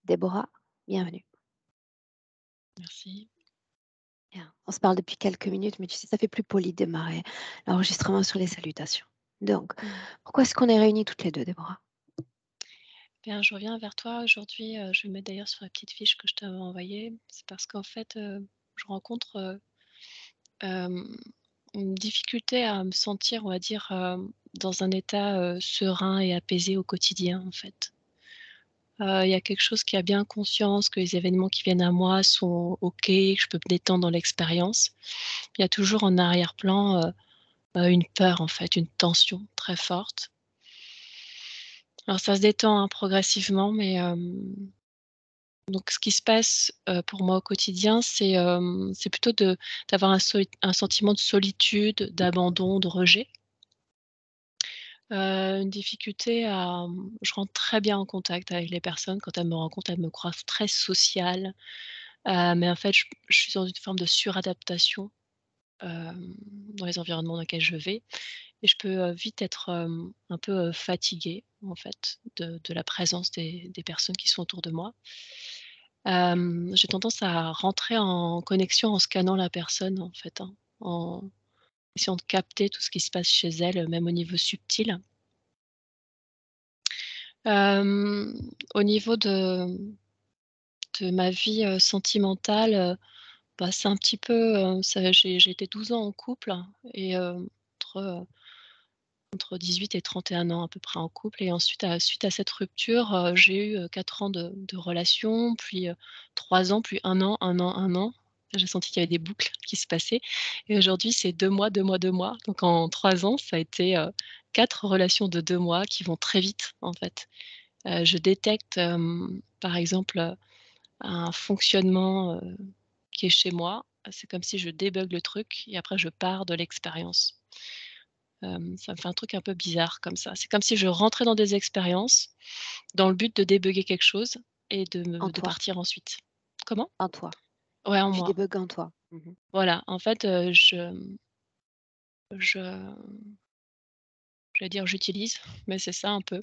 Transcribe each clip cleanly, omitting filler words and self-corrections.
Déborah, bienvenue. Merci. Bien. On se parle depuis quelques minutes, mais tu sais, ça fait plus poli de démarrer l'enregistrement sur les salutations. Donc, Mmh. pourquoi est-ce qu'on est réunis toutes les deux, Déborah? Bien, je reviens vers toi aujourd'hui, je vais mettre d'ailleurs sur la petite fiche que je t'avais envoyée. C'est parce qu'en fait, je rencontre, hem, une difficulté à me sentir, on va dire, dans un état, serein et apaisé au quotidien, en fait. Il y a quelque chose qui a bien conscience que les événements qui viennent à moi sont OK, que je peux me détendre dans l'expérience. Il y a toujours en arrière-plan, une peur, en fait, une tension très forte. Alors ça se détend, hein, progressivement, mais donc ce qui se passe, pour moi au quotidien, c'est plutôt d'avoir un sentiment de solitude, d'abandon, de rejet. Une difficulté je rentre très bien en contact avec les personnes. Quand elles me rencontrent, elles me croient très sociale, mais en fait, je suis dans une forme de suradaptation, dans les environnements dans lesquels je vais et je peux, vite être, un peu, fatiguée, en fait, de la présence des personnes qui sont autour de moi. J'ai tendance à rentrer en connexion en scannant la personne, en fait, hein, en essayant de capter tout ce qui se passe chez elle, même au niveau subtil. Au niveau de ma vie, sentimentale, bah, c'est un petit peu, ça j'ai été 12 ans en couple et entre, entre 18 et 31 ans à peu près en couple et ensuite suite à cette rupture, j'ai eu, 4 ans de relation, puis, 3 ans, puis 1 an, 1 an, 1 an. J'ai senti qu'il y avait des boucles qui se passaient et aujourd'hui c'est 2 mois, 2 mois, 2 mois. Donc en 3 ans, ça a été, 4 relations de 2 mois qui vont très vite en fait. Je détecte, par exemple, un fonctionnement, qui est chez moi. C'est comme si je débug le truc et après je pars de l'expérience. Ça me fait un truc un peu bizarre comme ça. C'est comme si je rentrais dans des expériences, dans le but de débugger quelque chose et En de toi, partir ensuite. Comment? en toi. Ouais, en Tu moi. débugs en toi. Mmh. Voilà, en fait, je j'allais dire j'utilise, mais c'est ça un peu,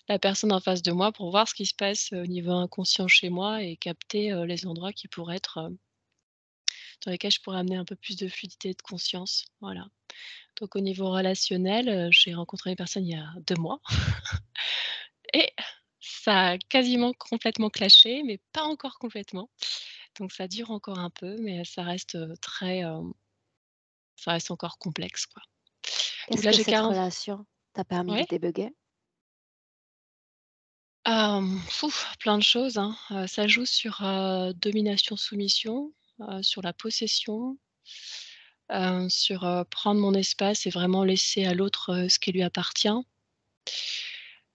la personne en face de moi pour voir ce qui se passe au niveau inconscient chez moi et capter, les endroits qui pourraient être, dans lesquels je pourrais amener un peu plus de fluidité et de conscience, voilà. Donc au niveau relationnel, j'ai rencontré une personne il y a 2 mois et ça a quasiment complètement clashé, mais pas encore complètement. Donc ça dure encore un peu, mais ça reste, ça reste encore complexe, quoi. Donc Qu'est-ce là, que j'ai cette 40. relation t'a permis de Ouais? débugger? Plein de choses, hein. Ça joue sur, domination-soumission, sur la possession, sur, prendre mon espace et vraiment laisser à l'autre, ce qui lui appartient.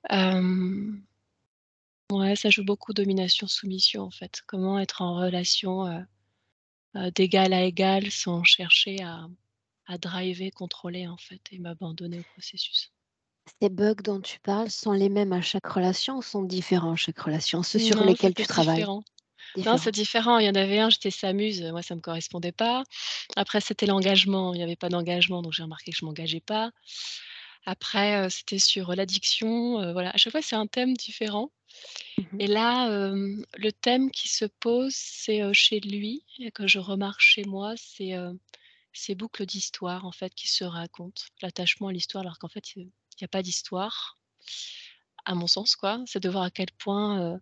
Hem, ouais, ça joue beaucoup domination-soumission, en fait. Comment être en relation, d'égal à égal sans chercher à driver, contrôler, en fait et m'abandonner au processus. Ces bugs dont tu parles sont les mêmes à chaque relation ou sont différents à chaque relation? Ceux sur Non, lesquels tu c'était travailles? différent. Non, c'est Différents. différent. Il y en avait un, j'étais s'amuse, moi ça me correspondait pas. Après c'était l'engagement, il y avait pas d'engagement, donc j'ai remarqué que je m'engageais pas. Après, c'était sur l'addiction, voilà. À chaque fois, c'est un thème différent Mmh. et là, le thème qui se pose, c'est, chez lui et que je remarque chez moi, c'est, ces boucles d'histoire, en fait, qui se racontent. L'attachement à l'histoire alors qu'en fait, il y a pas d'histoire, à mon sens, quoi. C'est de voir à quel point,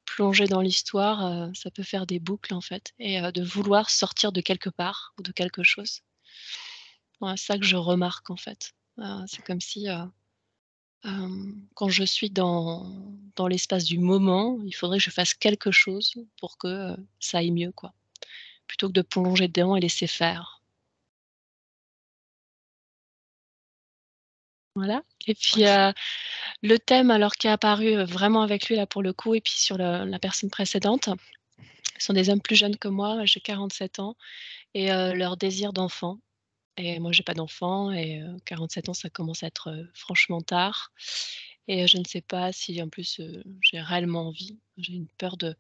plonger dans l'histoire, ça peut faire des boucles, en fait et de vouloir sortir de quelque part ou de quelque chose. Ouais, c'est ça que je remarque, en fait. C'est comme si, quand je suis dans l'espace du moment, il faudrait que je fasse quelque chose pour que, ça aille mieux, quoi. Plutôt que de plonger dedans et laisser faire. Voilà et puis, OK. le thème alors qui est apparu, vraiment avec lui là pour le coup et puis sur le la personne précédente, ce sont des hommes plus jeunes que moi, j'ai 47 ans et leur désir d'enfant. Et moi, j'ai pas d'enfant et 47 ans, ça commence à être, franchement tard et je ne sais pas si en plus, j'ai réellement envie. J'ai une peur de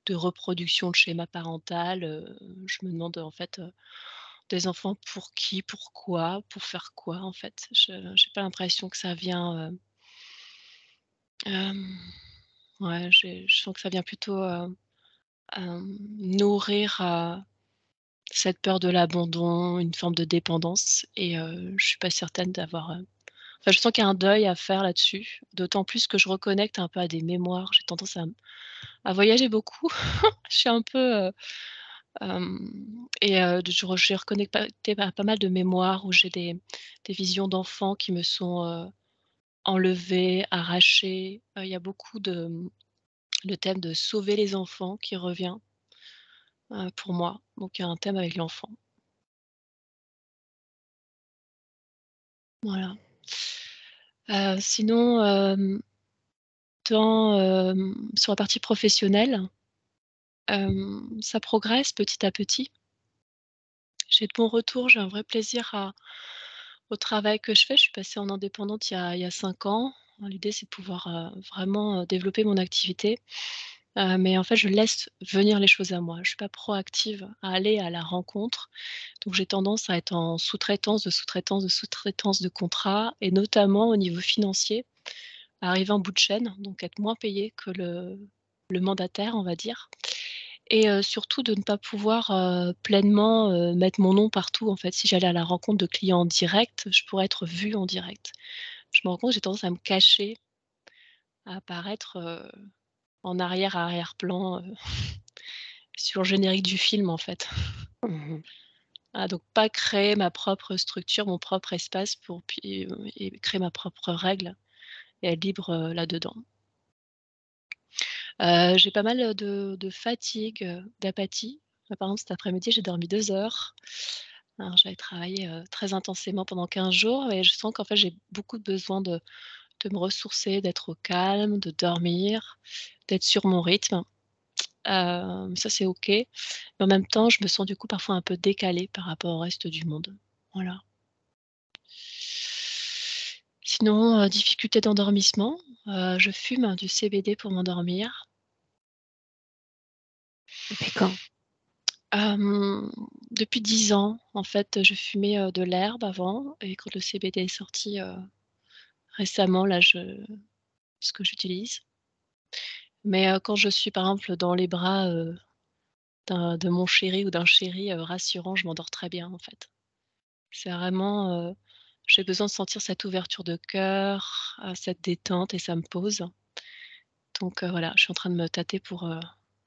reproduction de schéma parental, je me demande en fait, des enfants pour qui? Pourquoi? Pour faire quoi en fait? Je j'ai pas l'impression que ça vient, hem, Ouais, je sens que ça vient plutôt, nourrir, cette peur de l'abandon, une forme de dépendance et je suis pas certaine d'avoir, enfin, je sens qu'il y a un deuil à faire là-dessus, d'autant plus que je reconnecte un peu à des mémoires. J'ai tendance à voyager beaucoup. Je suis un peu, et j'ai reconnecté pas mal de mémoires où j'ai des visions d'enfants qui me sont, enlevées, arrachées. Il y a beaucoup de, le thème de sauver les enfants qui revient, pour moi. Donc il y a un thème avec l'enfant. Voilà. Sinon, sur la partie professionnelle, ça progresse petit à petit. J'ai de bons retours, j'ai un vrai plaisir à au travail que je fais. Je suis passée en indépendante il y a 5 ans. L'idée, c'est de pouvoir, vraiment, développer mon activité, mais en fait, je laisse venir les choses à moi. Je suis pas proactive à aller à la rencontre, donc j'ai tendance à être en sous-traitance, de sous-traitance, de sous-traitance de contrats et notamment au niveau financier, à arriver en bout de chaîne, donc être moins payée que le mandataire, on va dire. Et surtout de ne pas pouvoir, pleinement, mettre mon nom partout en fait. Si j'allais à la rencontre de clients en direct, je pourrais être vue en direct. Je me rends compte, j'ai tendance à me cacher, à apparaître, en arrière-plan, sur le générique du film en fait. Mmh. Ah donc pas créer ma propre structure, mon propre espace pour puis, et créer ma propre règle et être libre, là-dedans. J'ai pas mal, de fatigue, d'apathie. Là, par exemple, cet après-midi, j'ai dormi 2 heures. Alors j'avais travaillé, très intensément pendant 15 jours et je sens qu'en fait, j'ai beaucoup besoin de me ressourcer, d'être au calme, de dormir, d'être sur mon rythme. Ça, c'est OK. Mais en même temps, je me sens du coup parfois un peu décalée par rapport au reste du monde. Voilà. Sinon, difficulté d'endormissement, je fume du CBD pour m'endormir. Depuis quand? Hem, Depuis 10 ans, en fait, je fumais, de l'herbe avant et quand le CBD est sorti, récemment, là, ce que j'utilise. Mais, quand je suis, par exemple, dans les bras, de mon chéri ou d'un chéri, rassurant, je m'endors très bien, en fait. C'est vraiment, j'ai besoin de sentir cette ouverture de cœur, cette détente et ça me pose. Donc, voilà, je suis en train de me tâter pour,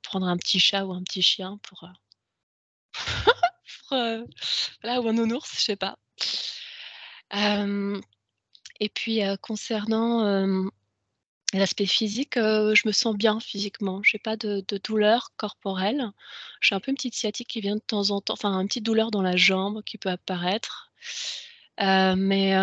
prendre un petit chat ou un petit chien pour, voilà, ou un nounours, je sais pas. Hem Et puis, concernant, l'aspect physique, je me sens bien physiquement. J'ai pas de douleur corporelle. J'ai un peu une petite sciatique qui vient de temps en temps, enfin une petite douleur dans la jambe qui peut apparaître, mais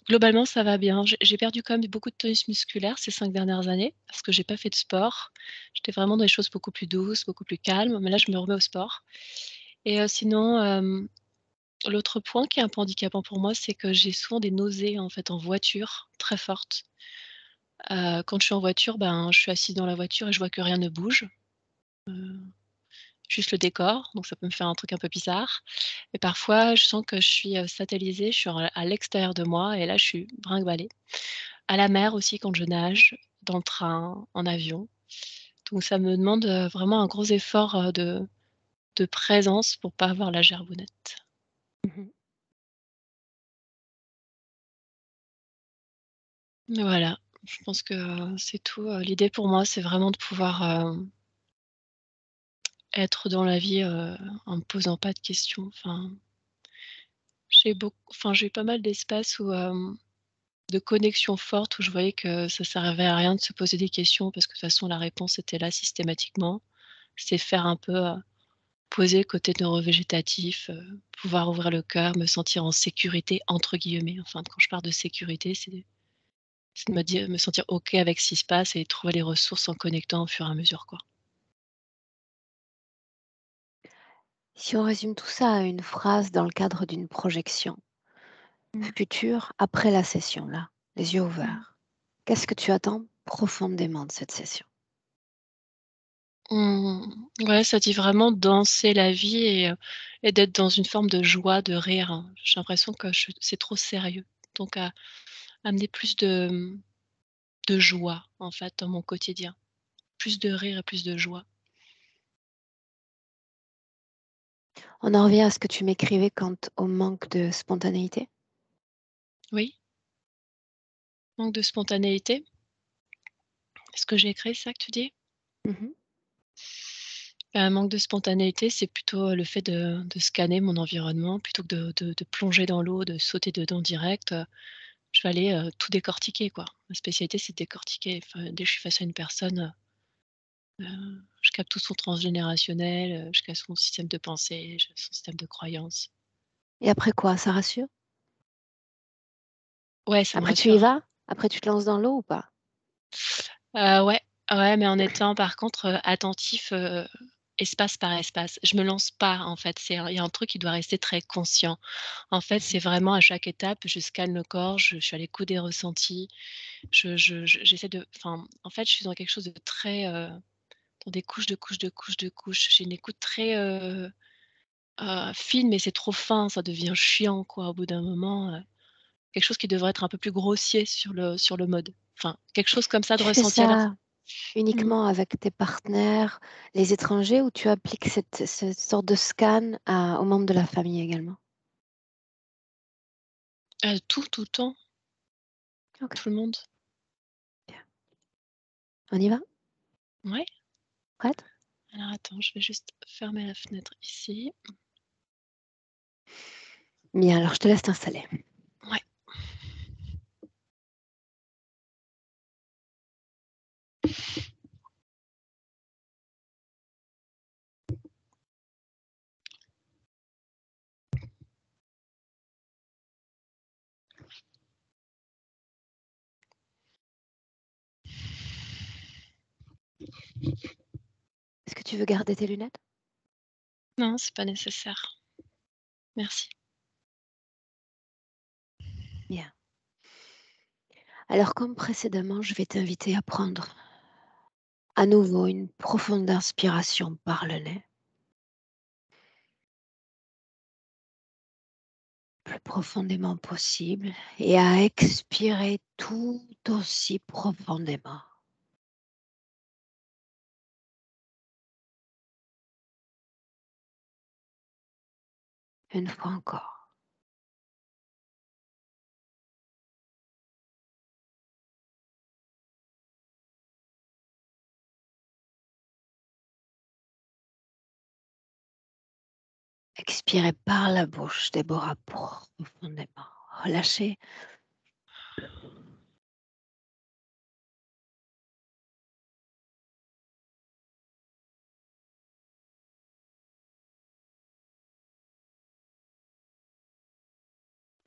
globalement ça va bien. J'ai perdu quand même beaucoup de tonus musculaire ces 5 dernières années parce que j'ai pas fait de sport. J'étais vraiment dans des choses beaucoup plus douces, beaucoup plus calmes, mais là je me remets au sport et sinon, l'autre point qui est un peu handicapant pour moi, c'est que j'ai souvent des nausées, en fait, en voiture, très fortes. Quand je suis en voiture, ben, je suis assise dans la voiture et je vois que rien ne bouge, heu, juste le décor, donc ça peut me faire un truc un peu bizarre et parfois je sens que je suis, satellisée, je suis à l'extérieur de moi et là je suis brinque-ballée. À la mer aussi quand je nage, dans le train, en avion, donc ça me demande, vraiment un gros effort, de présence pour pas avoir la gerbounette. Mmh. Voilà, je pense que, c'est tout, l'idée pour moi, c'est vraiment de pouvoir, être dans la vie, en me posant pas de questions. Enfin, j'ai eu pas mal d'espaces où, de connexions fortes où je voyais que ça servait à rien de se poser des questions parce que de toute façon la réponse était là systématiquement. C'est faire un peu, poser le côté neurovégétatif, pouvoir ouvrir le cœur, me sentir «en sécurité» entre guillemets. Enfin, quand je parle de sécurité, c'est de me sentir OK avec ce qui se passe et trouver les ressources en connectant au fur et à mesure, quoi. Si on résume tout ça à une phrase dans le cadre d'une projection Mmh. future après la session là, les yeux Mmh. ouverts, qu'est-ce que tu attends profondément de cette session? Ouais, ça dit vraiment danser la vie et d'être dans une forme de joie, de rire, hein. J'ai l'impression que je c'est trop sérieux. Donc à amener plus de joie, en fait, dans mon quotidien. plus de rire et plus de joie. On en revient à ce que tu m'écrivais quant au manque de spontanéité? Oui, manque de spontanéité. Est-ce que j'ai écrit ça que tu dis? Mmh. Manque de spontanéité, c'est plutôt, le fait de scanner mon environnement plutôt que de plonger dans l'eau, de sauter dedans direct, je vais aller, tout décortiquer, quoi. Ma spécialité, c'est de décortiquer. Enfin, dès que je suis face à une personne, je capte tout son transgénérationnel, je capte son système de pensée, son système de croyance. Et après quoi, ça rassure? Ouais, ça me Après tu y rassure. vas? Après tu te lances dans l'eau ou pas? Ouais, ouais, mais en étant par contre, attentif, espace par espace. Je me lance pas en fait, il y a un truc qui doit rester très conscient. En fait, Mmh. c'est vraiment à chaque étape, je scanne le corps, je suis à l'écoute des ressentis, j'essaie de enfin, en fait, je suis dans quelque chose de très, dans des couches de couches de couches de couches. J'ai une écoute très, fine, mais c'est trop fin, ça devient chiant quoi au bout d'un moment, quelque chose qui devrait être un peu plus grossier sur le mode. Enfin, quelque chose comme ça de Tu fais ressenti. Alors ça mmh. uniquement avec tes partenaires, les étrangers, ou tu appliques cette sorte de scan à aux membres de la famille également? Tout le temps, OK, tout le monde. bien. On y va? Ouais. Prête? Alors attends, je vais juste fermer la fenêtre ici. Bien, alors je te laisse t'installer. Ouais. Est-ce que tu veux garder tes lunettes? Non, c'est pas nécessaire. Merci. Bien. Alors comme précédemment, je vais t'inviter à prendre à nouveau une profonde inspiration par le nez, plus profondément possible, et à expirer tout aussi profondément. Une fois encore. Expirez par la bouche des bras profondément. Relâchez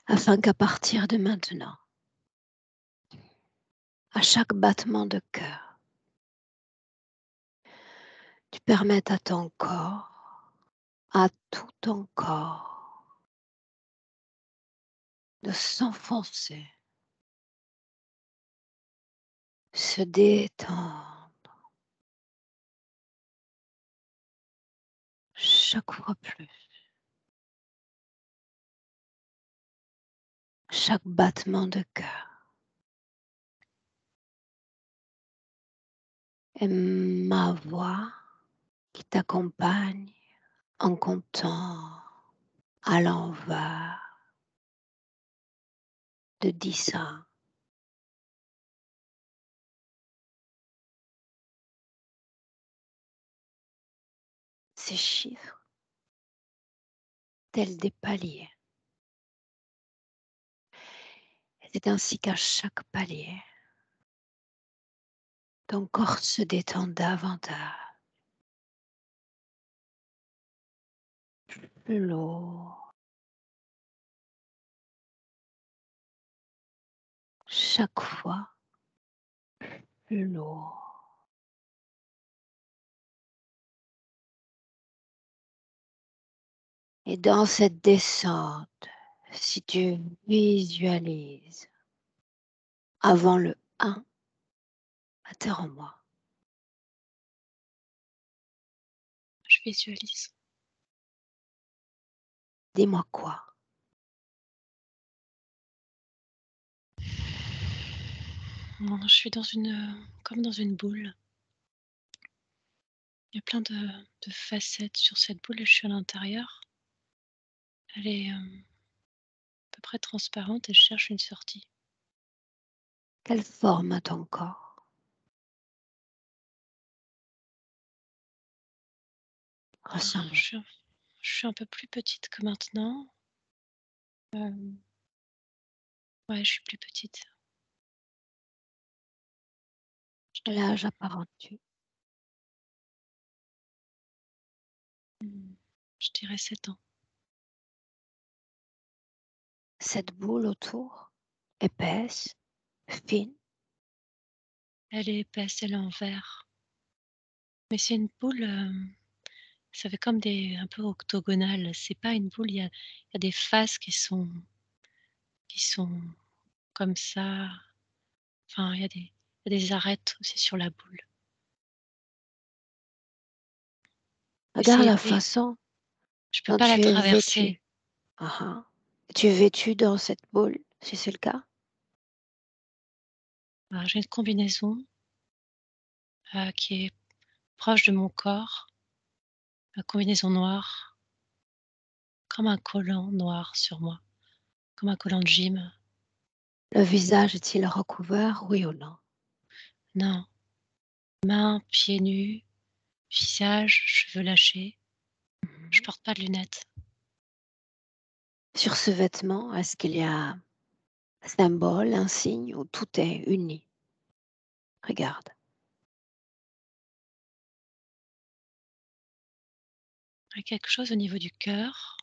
afin qu'à partir de maintenant, à chaque battement de cœur, tu permettes à ton corps, à tout ton corps, de s'enfoncer, se détendre chaque fois plus. Chaque battement de cœur. Et ma voix qui t'accompagne en comptant à l'envers de 10 à 1. Ces chiffres, tels des paliers. Et c'est ainsi qu'à chaque palier, ton corps se détend davantage, plus lourd. Chaque fois, plus lourd. Et dans cette descente, si tu visualises avant le 1, interromps-moi. Je visualise. Dis-moi quoi? Non, je suis dans une, comme dans une boule. Il y a plein de facettes sur cette boule et je suis à l'intérieur. Elle est, à peu près transparente et je cherche une sortie. Quelle forme a ton corps? Je Ressens-le. suis un je suis un peu plus petite que maintenant. Hem, ouais, je suis plus petite. Je Quel dois âge apparentes-tu? je dirais 7 ans. Cette boule autour, épaisse, fine, Elle est épaisse, elle est en verre, mais c'est une boule, ça fait comme des un peu octogonale. C'est pas une boule, il y a des faces qui sont comme ça. Enfin, il y a des arêtes aussi sur la boule et regarde c'est la épais. façon Je peux dont pas la tu es traverser. vêtu. Ah ah. Tu es vêtu dans cette boule, si c'est le cas? Alors j'ai une combinaison, qui est proche de mon corps, la combinaison noire, comme un collant noir sur moi, comme un collant de gym. Le visage est-il recouvert, oui ou non? Non, mains, pieds nus, visage, cheveux lâchés. Je Mmh. porte pas de lunettes. Sur ce vêtement, est-ce qu'il y a un symbole, un signe ou tout est uni? Regarde. Il y a quelque chose au niveau du cœur.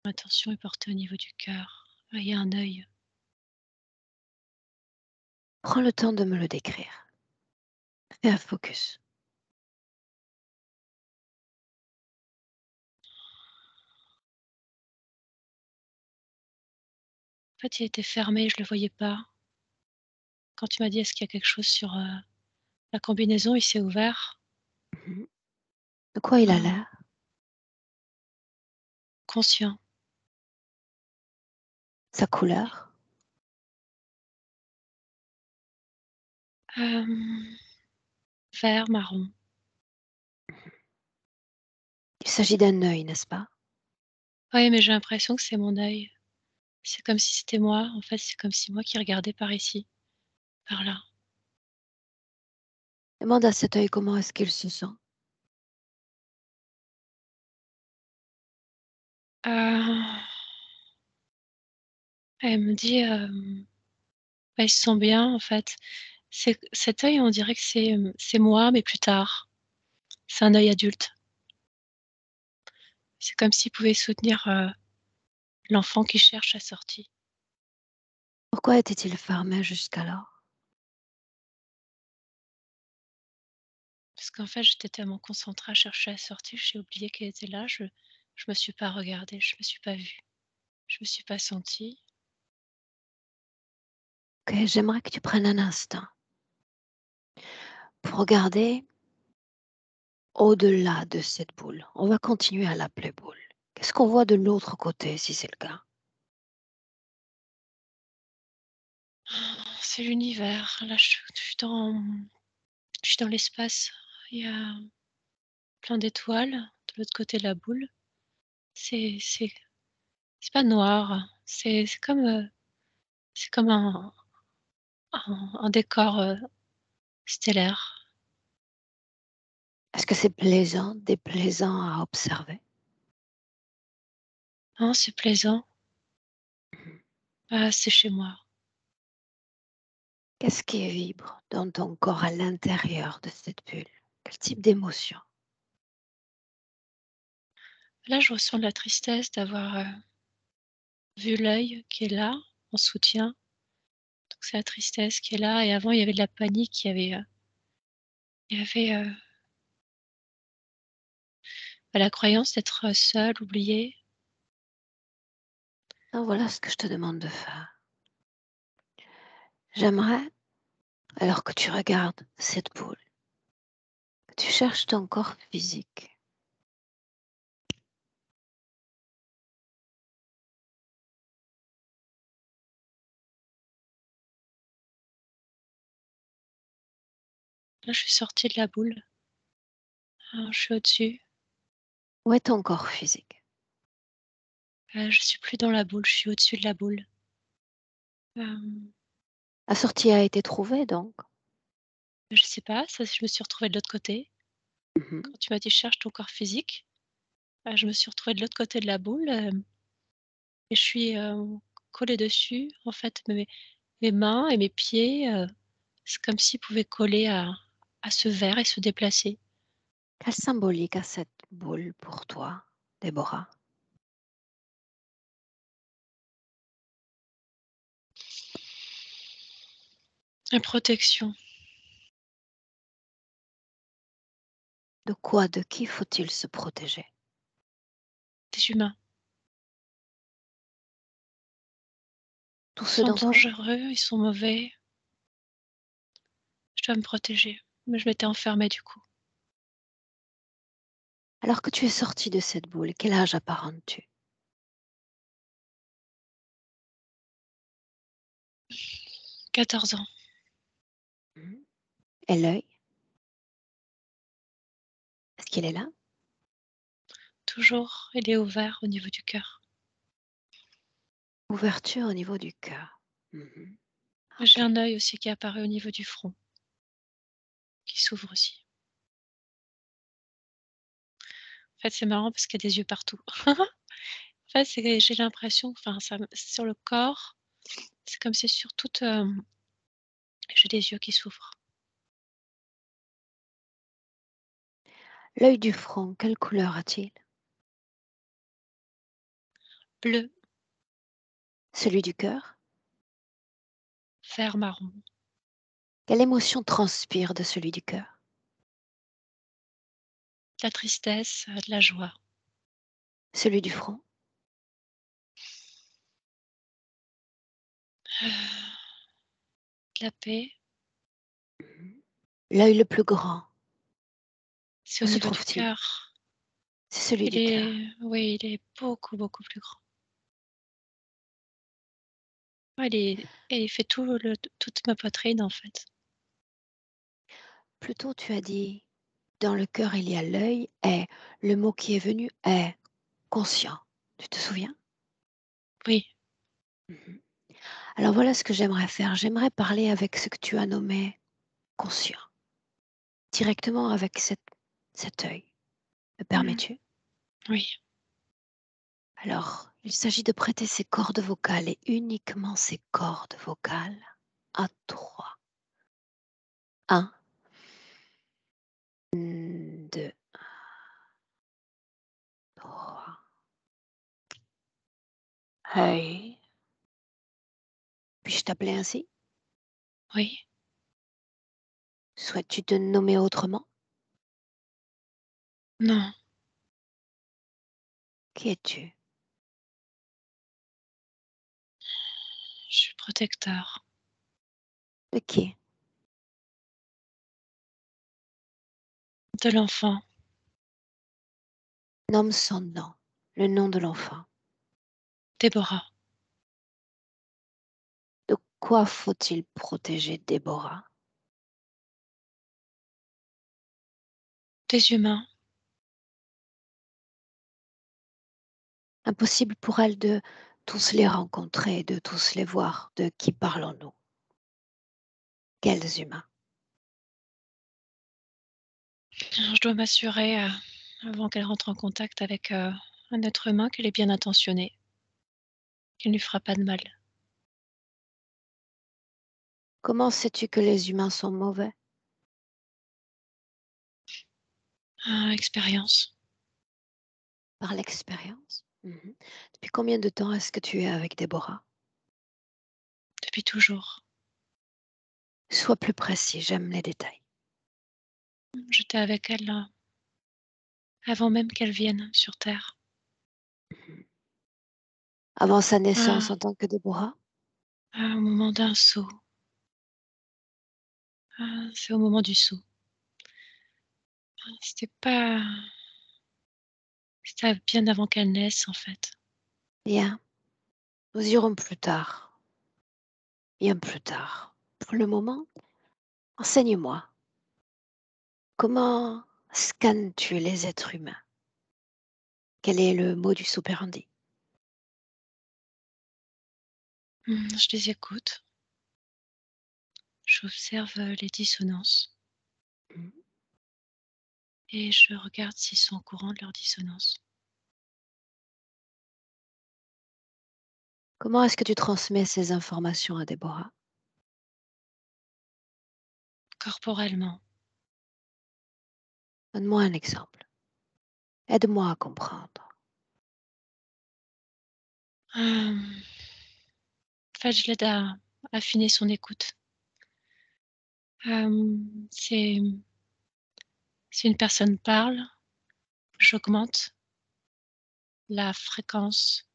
L'attention est portée au niveau du cœur. Ah, il y a un œil. Prends le temps de me le décrire. Fais un focus. En fait, il était fermé, je le voyais pas. Quand tu m'as dit: «Est-ce qu'il y a quelque chose sur, la combinaison?» il s'est ouvert. Mmh. De quoi il a Ah, l'air? conscient. Sa couleur? Hem, vert, marron. Il s'agit d'un œil, n'est-ce pas? Ouais, mais j'ai l'impression que c'est mon œil. C'est comme si c'était moi. En fait, c'est comme si moi qui regardais par ici, par là. Demande à cet œil comment est-ce qu'il se sent. Heu, elle me dit, bah, il se sent bien en fait. C'est cet œil, on dirait que c'est moi, mais plus tard. C'est un œil adulte. C'est comme s'il pouvait soutenir, l'enfant qui cherche sa sortie. Pourquoi était-il fermé jusqu'alors? Parce qu'en fait, j'étais tellement concentrée à chercher la sortie, j'ai oublié qu'elle était là. Je me suis pas regardée, je me suis pas vue, je me suis pas sentie. OK, j'aimerais que tu prennes un instant pour regarder au-delà de cette boule. On va continuer à l'appeler boule. Qu'est-ce qu'on voit de l'autre côté, si c'est le cas? C'est l'univers. Là, je suis dans l'espace. Il y a plein d'étoiles de l'autre côté de la boule. C'est c'est c'est pas noir, c'est comme un décor, stellaire. Est-ce que c'est plaisant, déplaisant à observer? Hein, c'est plaisant. Mmh. C'est chez moi. Qu'est-ce qui vibre dans ton corps à l'intérieur de cette bulle? Quel type d'émotion? Là, je ressens de la tristesse d'avoir, vu l'œil qui est là, en soutien. Donc c'est la tristesse qui est là et avant il y avait de la panique, il y avait, bah, la croyance d'être, seule, oubliée. Donc voilà ce que je te demande de faire. J'aimerais, alors que tu regardes cette boule, que tu cherches ton corps physique. Là, je suis sortie de la boule. Je suis au-dessus. Où est ton corps physique? Je suis plus dans la boule, je suis au-dessus de la boule. Hem, La sortie a été trouvée donc? je sais pas, ça je me suis retrouvée de l'autre côté. Mmh. Quand tu m'as dit: «Cherche ton corps physique», je me suis retrouvée de l'autre côté de la boule, et je suis, collée dessus. En fait, mes mains et mes pieds, c'est comme s'ils pouvaient coller à ce verre et se déplacer. Quelle symbolique a cette boule pour toi, Déborah? La protection De quoi, de qui faut-il se protéger? des humains. Tous Ils ceux sont d'entre eux? dangereux, ils sont mauvais, je dois me protéger. Mais je m'étais enfermée du coup. Alors que tu es sortie de cette boule, quel âge apparentes-tu? 14 ans, Mmh. Et l'œil, est-ce qu'il est là? toujours, il est ouvert au niveau du cœur. Ouverture au niveau du cœur. Mmh. J'ai OK. un œil aussi qui est apparu au niveau du front, qui s'ouvre aussi. En fait, c'est marrant parce qu'il y a des yeux partout. En fait, c'est j'ai l'impression, enfin, ça me sur le corps, c'est comme si sur toute, j'ai des yeux qui s'ouvrent. L'œil du front, quelle couleur a-t-il? Bleu, Celui du cœur? vert, marron, Quelle émotion transpire de celui du cœur? de la tristesse, de la joie, Celui du front? de la paix. Mmh. L'œil le plus grand, C'est où au se niveau du trouve-t-il? cœur. C'est celui Il du cœur. est Oui, il est beaucoup, beaucoup plus grand. Ouais, il fait toute ma poitrine, en fait. Plutôt tu as dit: «Dans le cœur il y a l'œil» et le mot qui est venu est conscient. Tu te souviens? Oui, Mmh. Alors voilà ce que j'aimerais faire. J'aimerais parler avec ce que tu as nommé conscient, directement avec cet œil. Me mmh, permets-tu? oui. Alors, il s'agit de prêter ses cordes vocales et uniquement ses cordes vocales à toi. 1, 2, 3. Œil. Puis-je t'appeler ainsi? Oui, Souhaites-tu te nommer autrement? non, Qui es-tu? je suis protecteur De qui? de l'enfant. Nomme son nom, le nom de l'enfant. Déborah, De quoi faut-il protéger Déborah? des humains. Impossible pour elle de tous les rencontrer, de tous les voir. De qui parlons-nous? Quels humains? Je dois m'assurer, avant qu'elle rentre en contact avec, un être humain, qu'elle est bien intentionnée, qu'il ne lui fera pas de mal. Comment sais-tu que les humains sont mauvais? Expérience, Par l'expérience? Mmh. Depuis combien de temps est-ce que tu es avec Déborah? depuis toujours. Sois plus précis, j'aime les détails. J'étais avec elle, avant même qu'elle vienne sur terre. Mmh. Avant sa naissance Ah, en tant que Déborah? au moment d'un saut. C'est au moment du saut. C'était pas C'était bien avant qu'elle naisse, en fait. Bien, nous irons plus tard, bien plus tard. Pour le moment, enseigne-moi. Comment scannes-tu les êtres humains? Quel est le modus operandi? Je les écoute, j'observe, les dissonances Mmh. et je regarde s'ils sont au courant de leurs dissonances. Comment est-ce que tu transmets ces informations à Déborah? Corporellement, Donne-moi un exemple. Aide-moi à comprendre. hem, en fait, je l'aide à affiner son écoute. Si une personne parle, j'augmente la fréquence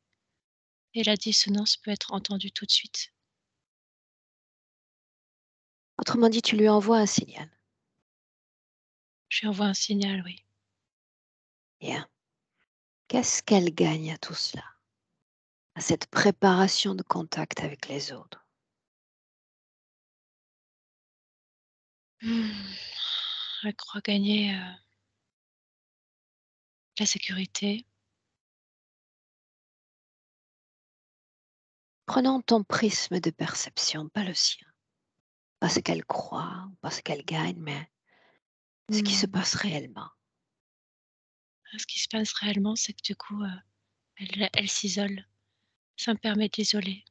et la dissonance peut être entendue tout de suite. Autrement dit, tu lui envoies un signal. Je lui envoie un signal, oui. Bien. Qu'est-ce qu'elle gagne à tout cela? À cette préparation de contact avec les autres? Mmh, elle croit gagner, la sécurité. Prenons ton prisme de perception, pas le sien. Pas ce qu'elle croit, pas ce qu'elle gagne, mais ce qui se Mmh, passe réellement. ce qui se passe réellement, c'est que du coup, elle s'isole. Ça me permet de l'isoler.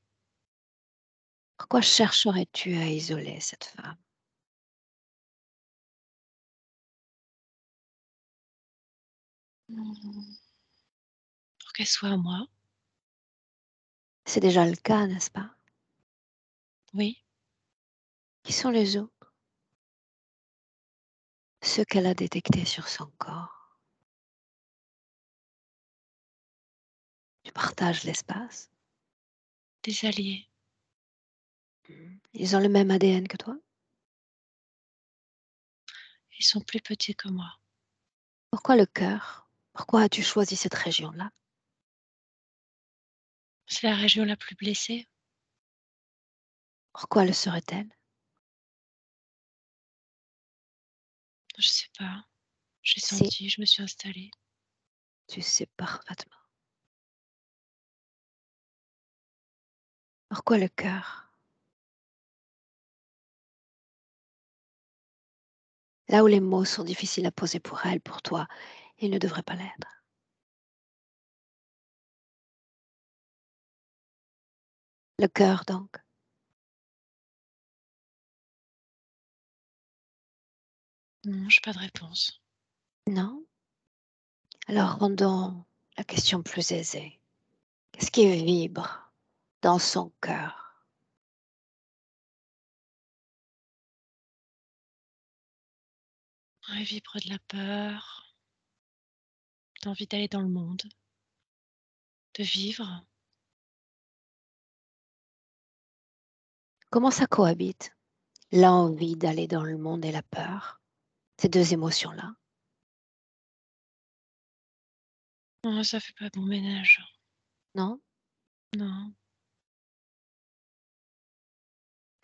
Pourquoi chercherais-tu à isoler cette femme? Mmh, pour qu'elle soit à moi, C'est déjà le cas, n'est-ce pas? oui. Qui sont les autres? Ceux qu'elle a détectés sur son corps. Tu partages l'espace. Des alliés. Ils ont le même ADN que toi. Ils sont plus petits que moi. Pourquoi le cœur? Pourquoi as-tu choisi cette région-là? C'est la région la plus blessée. Pourquoi le serait-elle? Je sais pas. J'ai Si, senti, je me suis installée. tu sais parfaitement. Pourquoi le cœur? Là où les mots sont difficiles à poser pour elle, pour toi, ils ne devraient pas l'être. Le cœur, donc. Non, j'ai pas de réponse. Non? Alors rendons la question plus aisée. Qu'est-ce qui vibre dans son cœur? Elle vibre de la peur, d'envie d'aller dans le monde, de vivre. Comment ça cohabite? L'envie d'aller dans le monde et la peur, ces deux émotions-là. Oh, ça fait pas bon ménage. Non? Non.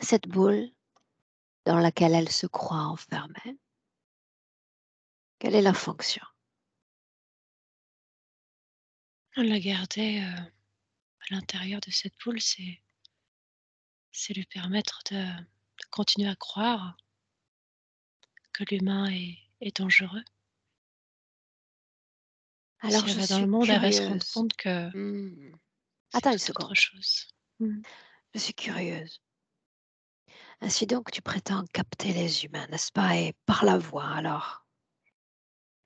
Cette boule dans laquelle elle se croit enfermée, quelle est la fonction? La garder, à l'intérieur de cette boule, c'est lui permettre de continuer à croire que l'humain est dangereux. Si Alors elle je va dans le suis monde, elle va se rendre curieuse. compte que Hmm. c'est Attends une tout autre seconde, chose. Mmh. je suis curieuse. Ainsi donc, tu prétends capter les humains, n'est-ce pas? Et par la voix, alors,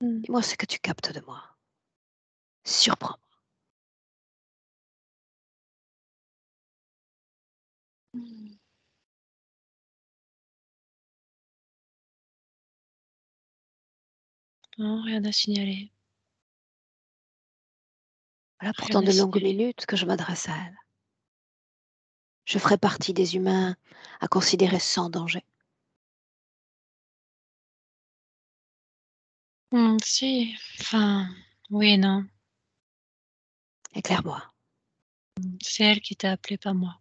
Mmh. dis-moi ce que tu captes de moi. Surprends-moi. Mmh. Non, rien à signaler, Voilà rien pourtant à de longues signaler. minutes que je m'adresse à elle. Je ferai partie des humains à considérer sans danger. Si, enfin, oui et non. Éclaire-moi. C'est elle qui t'a appelé, pas moi.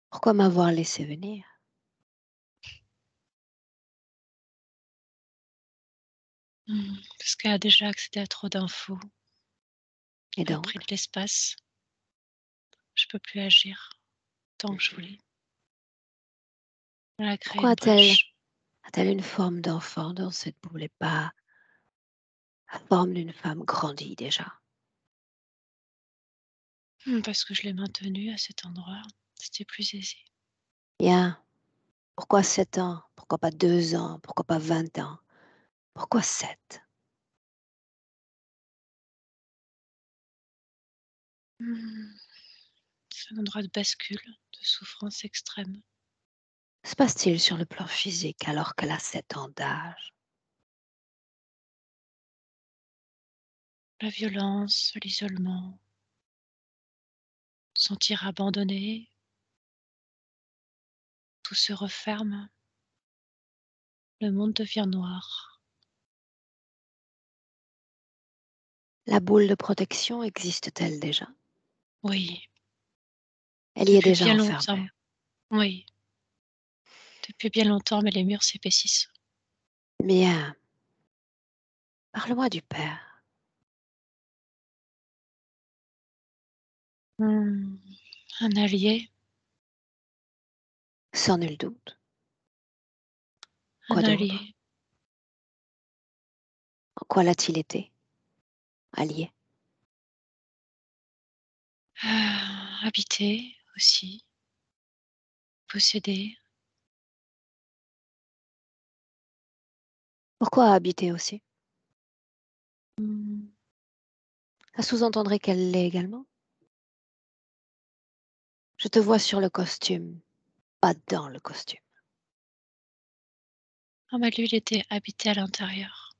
Pourquoi m'avoir laissé venir? Parce qu'elle a déjà accédé à trop d'infos. Et Elle a pris donc? de l'espace. Je peux plus agir tant que je Mmh. voulais. Elle a créé Pourquoi une a-t-elle brèche. a-t-elle une forme d'enfant dans cette boule et pas la forme d'une femme grandie déjà? Parce que je l'ai maintenue à cet endroit. C'était plus aisé. Bien, pourquoi 7 ans? Pourquoi pas 2 ans? Pourquoi pas 20 ans? Pourquoi 7? Mmh. C'est un endroit de bascule, de souffrance extrême. Que se passe-t-il sur le plan physique alors qu'elle a 7 ans d'âge? La violence, l'isolement, sentir abandonné, tout se referme, le monde devient noir. La boule de protection existe-t-elle déjà? Oui, Elle y est depuis déjà bien enfermée. longtemps. Oui, depuis bien longtemps, mais les murs s'épaississent. Bien, parle-moi du père. Mmh, un allié, Sans nul doute. un Quoi d'autre? allié. En quoi l'a-t-il été? Allié. Habité aussi, possédé. Pourquoi habiter aussi? Mmh, Ça sous-entendrait qu'elle l'est également? Je te vois sur le costume, pas dans le costume. ah bah, lui, il était habité à l'intérieur.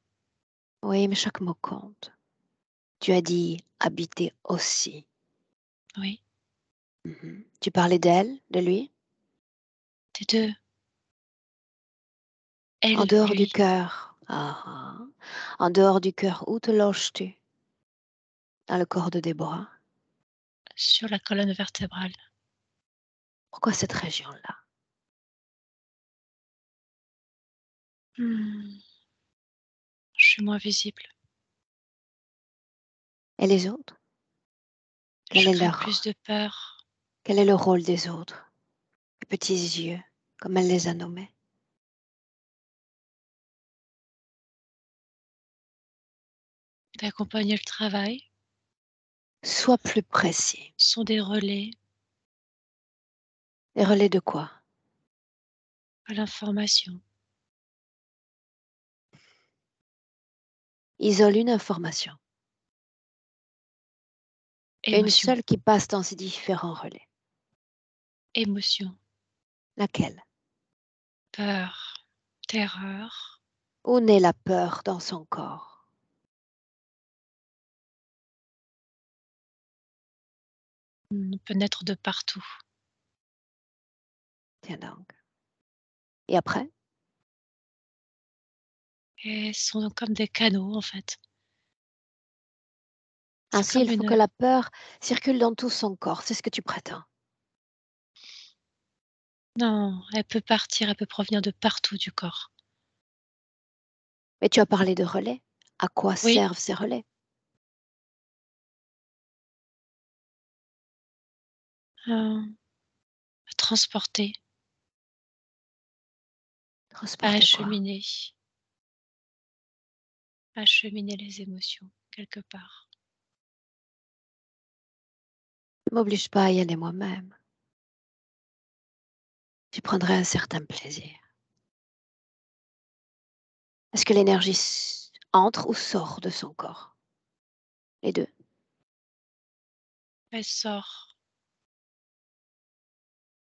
Oui, mais chaque mot compte. Tu as dit habiter aussi. Oui, Mhm. Tu parlais d'elle, de lui? des 2. En Elle, dehors du lui, cœur. Ah, ah. En dehors du cœur, où te loges-tu? Dans le corps de Déborah. sur la colonne vertébrale. Pourquoi cette région-là? Mmh, je suis moins visible. Et les autres? Quel Je est crains plus leur, de peur, quel est le rôle des autres? Les petits yeux, comme elle les a nommés. d'accompagner le travail, Sois plus précis. sont des relais Les relais de quoi? à l'information, Isole une information. Une émotion, seule qui passe dans ces différents relais. émotion, Laquelle? peur, terreur, Où naît la peur dans son corps? peut naître de partout Tiens donc. Et après? et sont comme des canaux, en fait. C'est Ainsi, il comme faut que une la peur circule dans tout son corps. C'est ce que tu prétends. non, elle peut partir, elle peut provenir de partout du corps. Mais tu as parlé de relais. À quoi Oui, servent ces relais? à transporter, à Transporter quoi? acheminer les émotions quelque part. Ne m'oblige pas à y aller moi-même. Tu prendrais un certain plaisir. Est-ce que l'énergie entre ou sort de son corps? Les deux. Elle sort,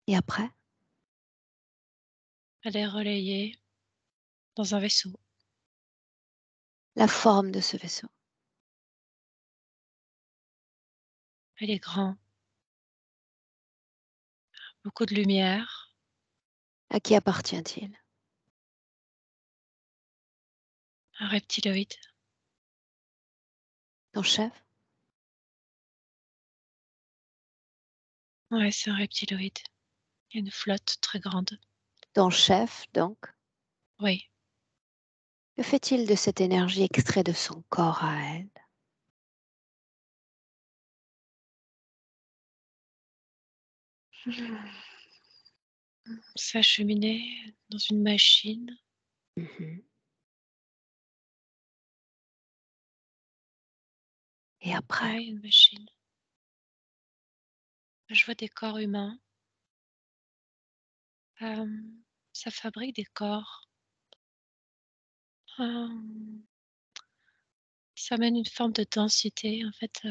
Et après? elle est relayée dans un vaisseau. La forme de ce vaisseau. Elle est grand, beaucoup de lumière, À qui appartient-il? un reptiloïde. Ton chef? Ouais, c'est un reptiloïde. Il y a une flotte très grande. Ton chef, donc? Oui, Que fait-il de cette énergie extraite de son corps à elle? S'acheminer dans une machine. Mhm. Et après? Ouais, une machine. Je vois des corps humains. Ça fabrique des corps. Hem, Ça amène une forme de densité. En fait,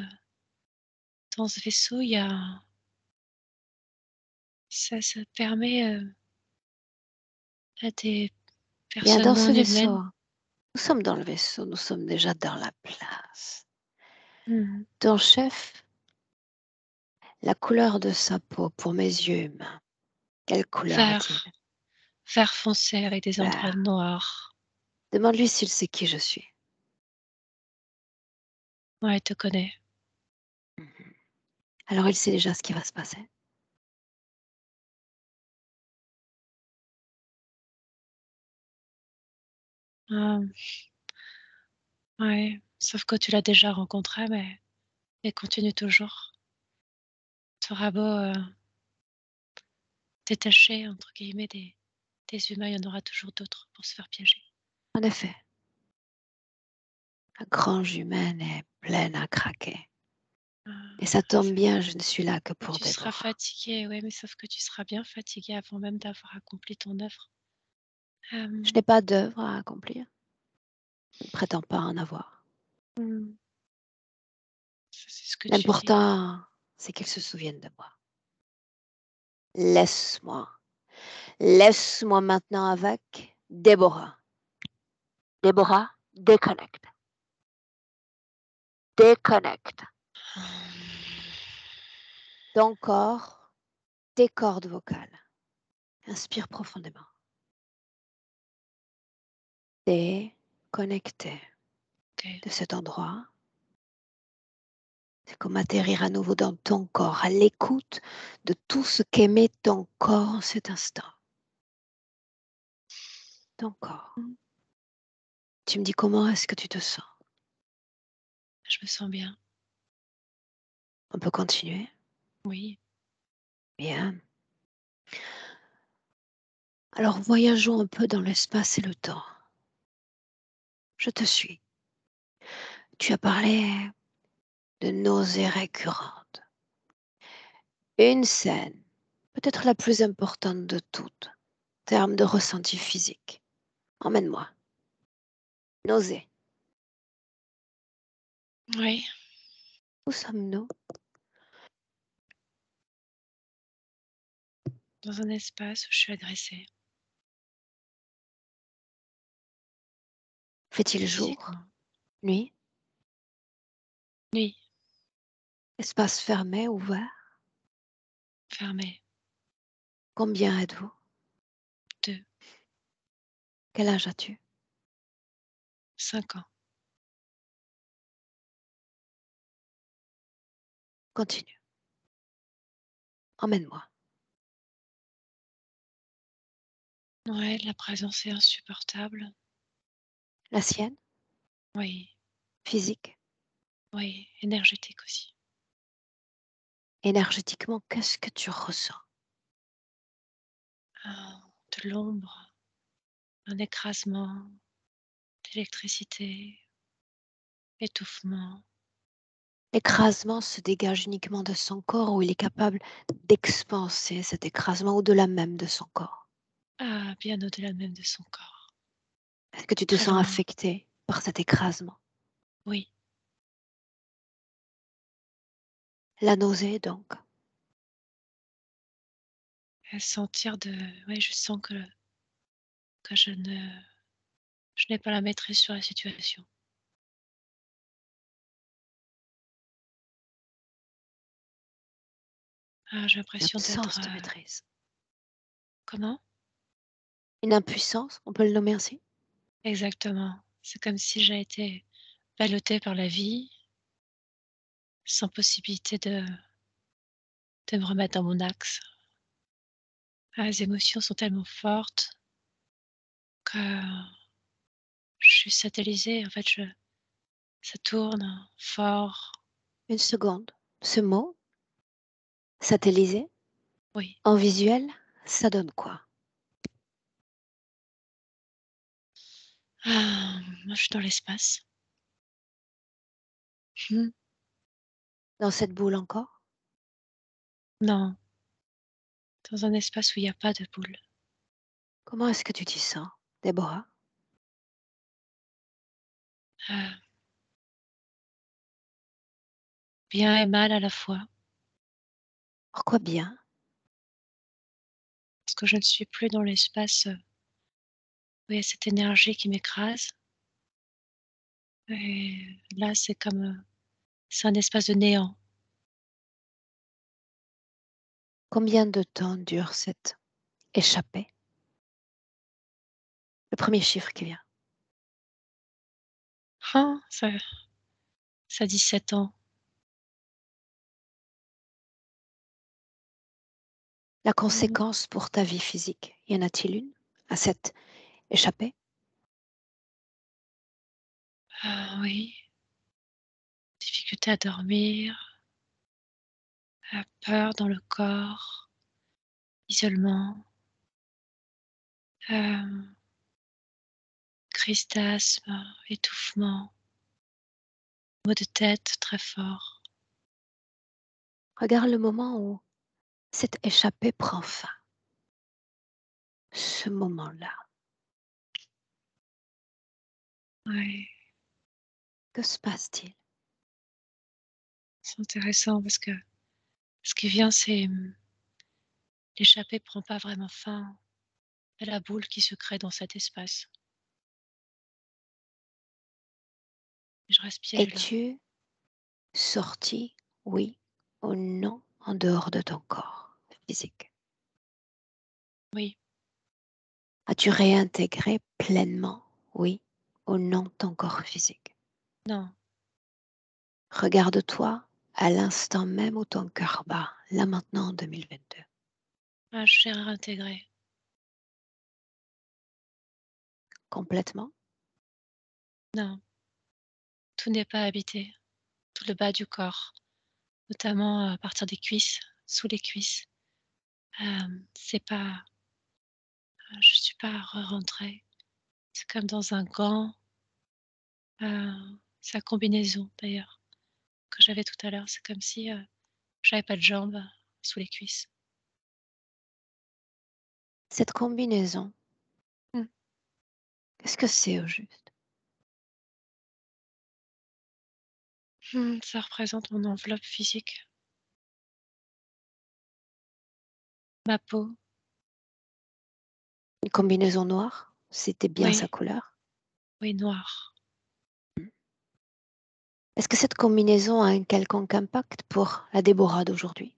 dans ce vaisseau, il y a ça permet, à des Bien, personnes dans ce non vaisseau, humaines. nous sommes dans le vaisseau, nous sommes déjà dans la place. Mmh. Ton chef, la couleur de sa peau pour mes yeux humains, quelle couleur a-t-il? Vert, vert foncé avec des endroits Vert. noirs. Demande-lui s'il sait qui je suis. Ouais, il te connaît. Mhm. Alors il sait déjà ce qui va se passer. Hem, ouais, sauf que tu l'as déjà rencontré, mais il continue toujours. Tu auras beau, «détacher» entre guillemets des humains, il y en aura toujours d'autres pour se faire piéger. En effet, la grange humaine est pleine à craquer. Et ça tombe Sauf bien, je ne suis là que que pour tu seras Déborah. fatigué, ouais, mais sauf que tu seras bien fatigué avant même d'avoir accompli ton œuvre. Je Hem, n'ai pas d'œuvre à accomplir. Je ne prétends pas en avoir. mmh, Ça, c'est ce que tu dis. L'important, c'est qu'il se souvienne de moi. Laisse-moi. Laisse-moi maintenant avec Déborah. Déborah, déconnecte. Déconnecte. Ton corps, tes cordes vocales. Inspire profondément. Déconnecté OK. de cet endroit. C'est comme atterrir à nouveau dans ton corps, à l'écoute de tout ce qu'aimait ton corps en cet instant. Ton corps. Mmh, Tu me dis comment est-ce que tu te sens? je me sens bien. On peut continuer? Oui. Bien. Alors voyageons un peu dans l'espace et le temps. Je te suis. Tu as parlé de nausées récurrentes. Une scène, peut-être la plus importante de toutes, en termes de ressenti physique. Emmène-moi. Nausées. Oui, Où sommes-nous? dans un espace où je suis agressée Fait-il jour? physiquement. Nuit? Oui, Espace fermé, ouvert? fermée. Combien êtes-vous? 2, Quel âge as-tu? 5 ans. Continue. Emmène-moi. Ouais, la présence est insupportable. La sienne? Oui, Physique? oui, énergétique aussi. Énergétiquement, qu'est-ce que tu ressens? Ah, de l'ombre, un écrasement, d'électricité, étouffement. L'écrasement se dégage uniquement de son corps ou il est capable d'expanser cet écrasement au-delà même de son corps? Ah, bien au-delà même de son corps. Est-ce que tu te Très sens loin. affecté par cet écrasement? Oui, La nausée donc? à sentir de oui, je sens que je n'ai pas la maîtrise sur la situation. Ah, j'ai l'impression d'être, L'absence de maîtrise. comment? Une impuissance, on peut le nommer ainsi? Exactement. C'est comme si j'ai été ballottée par la vie, sans possibilité de me remettre dans mon axe. Ah, les émotions sont tellement fortes que je suis satellisée, en fait, ça tourne fort. Une seconde. Ce mot, satellisé, Oui. en visuel, ça donne quoi? Moi, je suis dans l'espace. Mmh. Dans cette boule encore? Non, dans un espace où il y a pas de boule. Comment est-ce que tu t'y sens, Déborah? Heu, Bien et mal à la fois, Pourquoi bien? parce que je ne suis plus dans l'espace, où il y a cette énergie qui m'écrase et là, c'est comme, c'est un espace de néant. Combien de temps dure cette échappée? Le premier chiffre qui vient. Ah! Ça a 17 ans. La Mmh. conséquence pour ta vie physique, y en a-t-il une à cette échappée? Oui, difficulté à dormir, peur dans le corps, isolement, hem, crise d'asthme, étouffement, maux de tête très forts. Regarde le moment où cette échappée prend fin. Ce moment-là, Ouais, que se passe-t-il? c'est intéressant parce que ce qui vient, c'est, l'échappée prend pas vraiment fin. Il y a la boule qui se crée dans cet espace. Je respire là. Es-tu sorti, oui ou non, en dehors de ton corps physique? Oui, As-tu réintégré pleinement, oui ou non, ton corps physique? non, Regarde-toi à l'instant même où ton cœur bat, là maintenant en 2022. j'ai réintégré. Complètement? Non, tout n'est pas habité, tout le bas du corps, notamment à partir des cuisses, sous les cuisses. C'est pas, je suis pas rentrée. C'est comme dans un gant, c'est la combinaison d'ailleurs que j'avais tout à l'heure. C'est comme si, j'avais pas de jambes sous les cuisses. Cette combinaison, Mmh. qu'est-ce que c'est au juste? Ça représente mon enveloppe physique, ma peau. Une combinaison noire? C'était bien sa Oui, couleur? oui, noir. Est-ce que cette combinaison a un quelconque impact pour la Déborah d'aujourd'hui?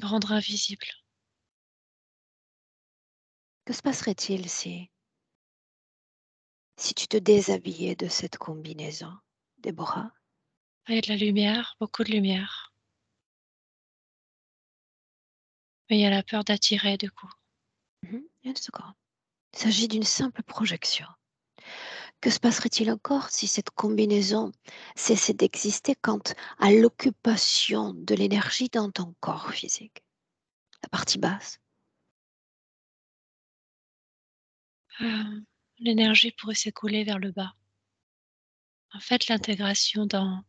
Me rendre invisible. Que se passerait-il si tu te déshabillais de cette combinaison, Déborah? Il y a de la lumière, beaucoup de lumière, mais il y a la peur d'attirer du coup. Mhm, une seconde. Il s'agit d'une simple projection. Que se passerait-il encore si cette combinaison cessait d'exister quant à l'occupation de l'énergie dans ton corps physique? La partie basse. L'énergie pourrait s'écouler vers le bas. En fait, l'intégration dans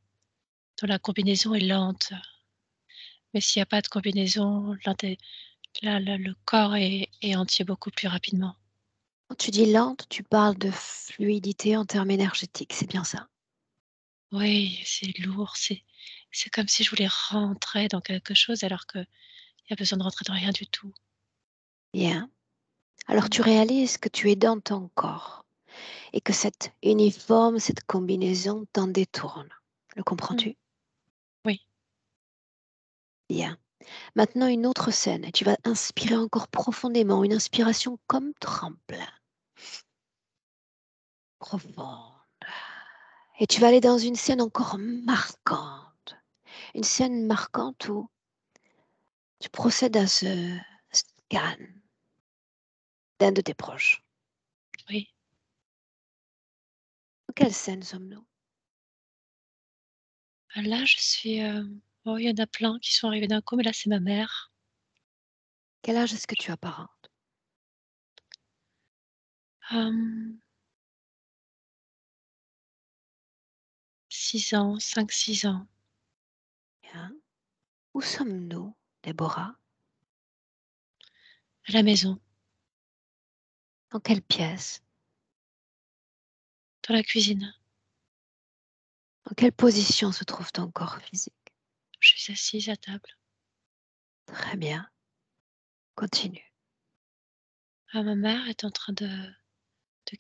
la combinaison est lente, mais s'il y a pas de combinaison, le corps est entier beaucoup plus rapidement. Quand tu dis lente, tu parles de fluidité en termes énergétiques, c'est bien ça? Oui, c'est lourd, c'est comme si je voulais rentrer dans quelque chose alors qu'il y a besoin de rentrer dans rien du tout. Bien. Alors Mmh. tu réalises que tu es dans ton corps et que cet uniforme, cette combinaison t'en détourne. Le Mmh. comprends-tu? Oui. Bien. Maintenant, une autre scène. Tu vas inspirer encore profondément, une inspiration comme tremplin, profonde. Et tu vas aller dans une scène encore marquante. Une scène marquante où tu procèdes à ce scan d'un de tes proches. Oui. quelle scène sommes-nous? Là, je suis, oh, il y en a plein qui sont arrivés d'un coup, mais là, c'est ma mère. Quel âge est-ce que tu apparentes? Hem, 6 ans, 5, 6 ans. Bien. Où sommes-nous, Déborah? À la maison, Dans quelle pièce? dans la cuisine. Dans quelle position se trouve ton corps physique? Je suis assise à table. Très bien. Continue. Ma mère est en train de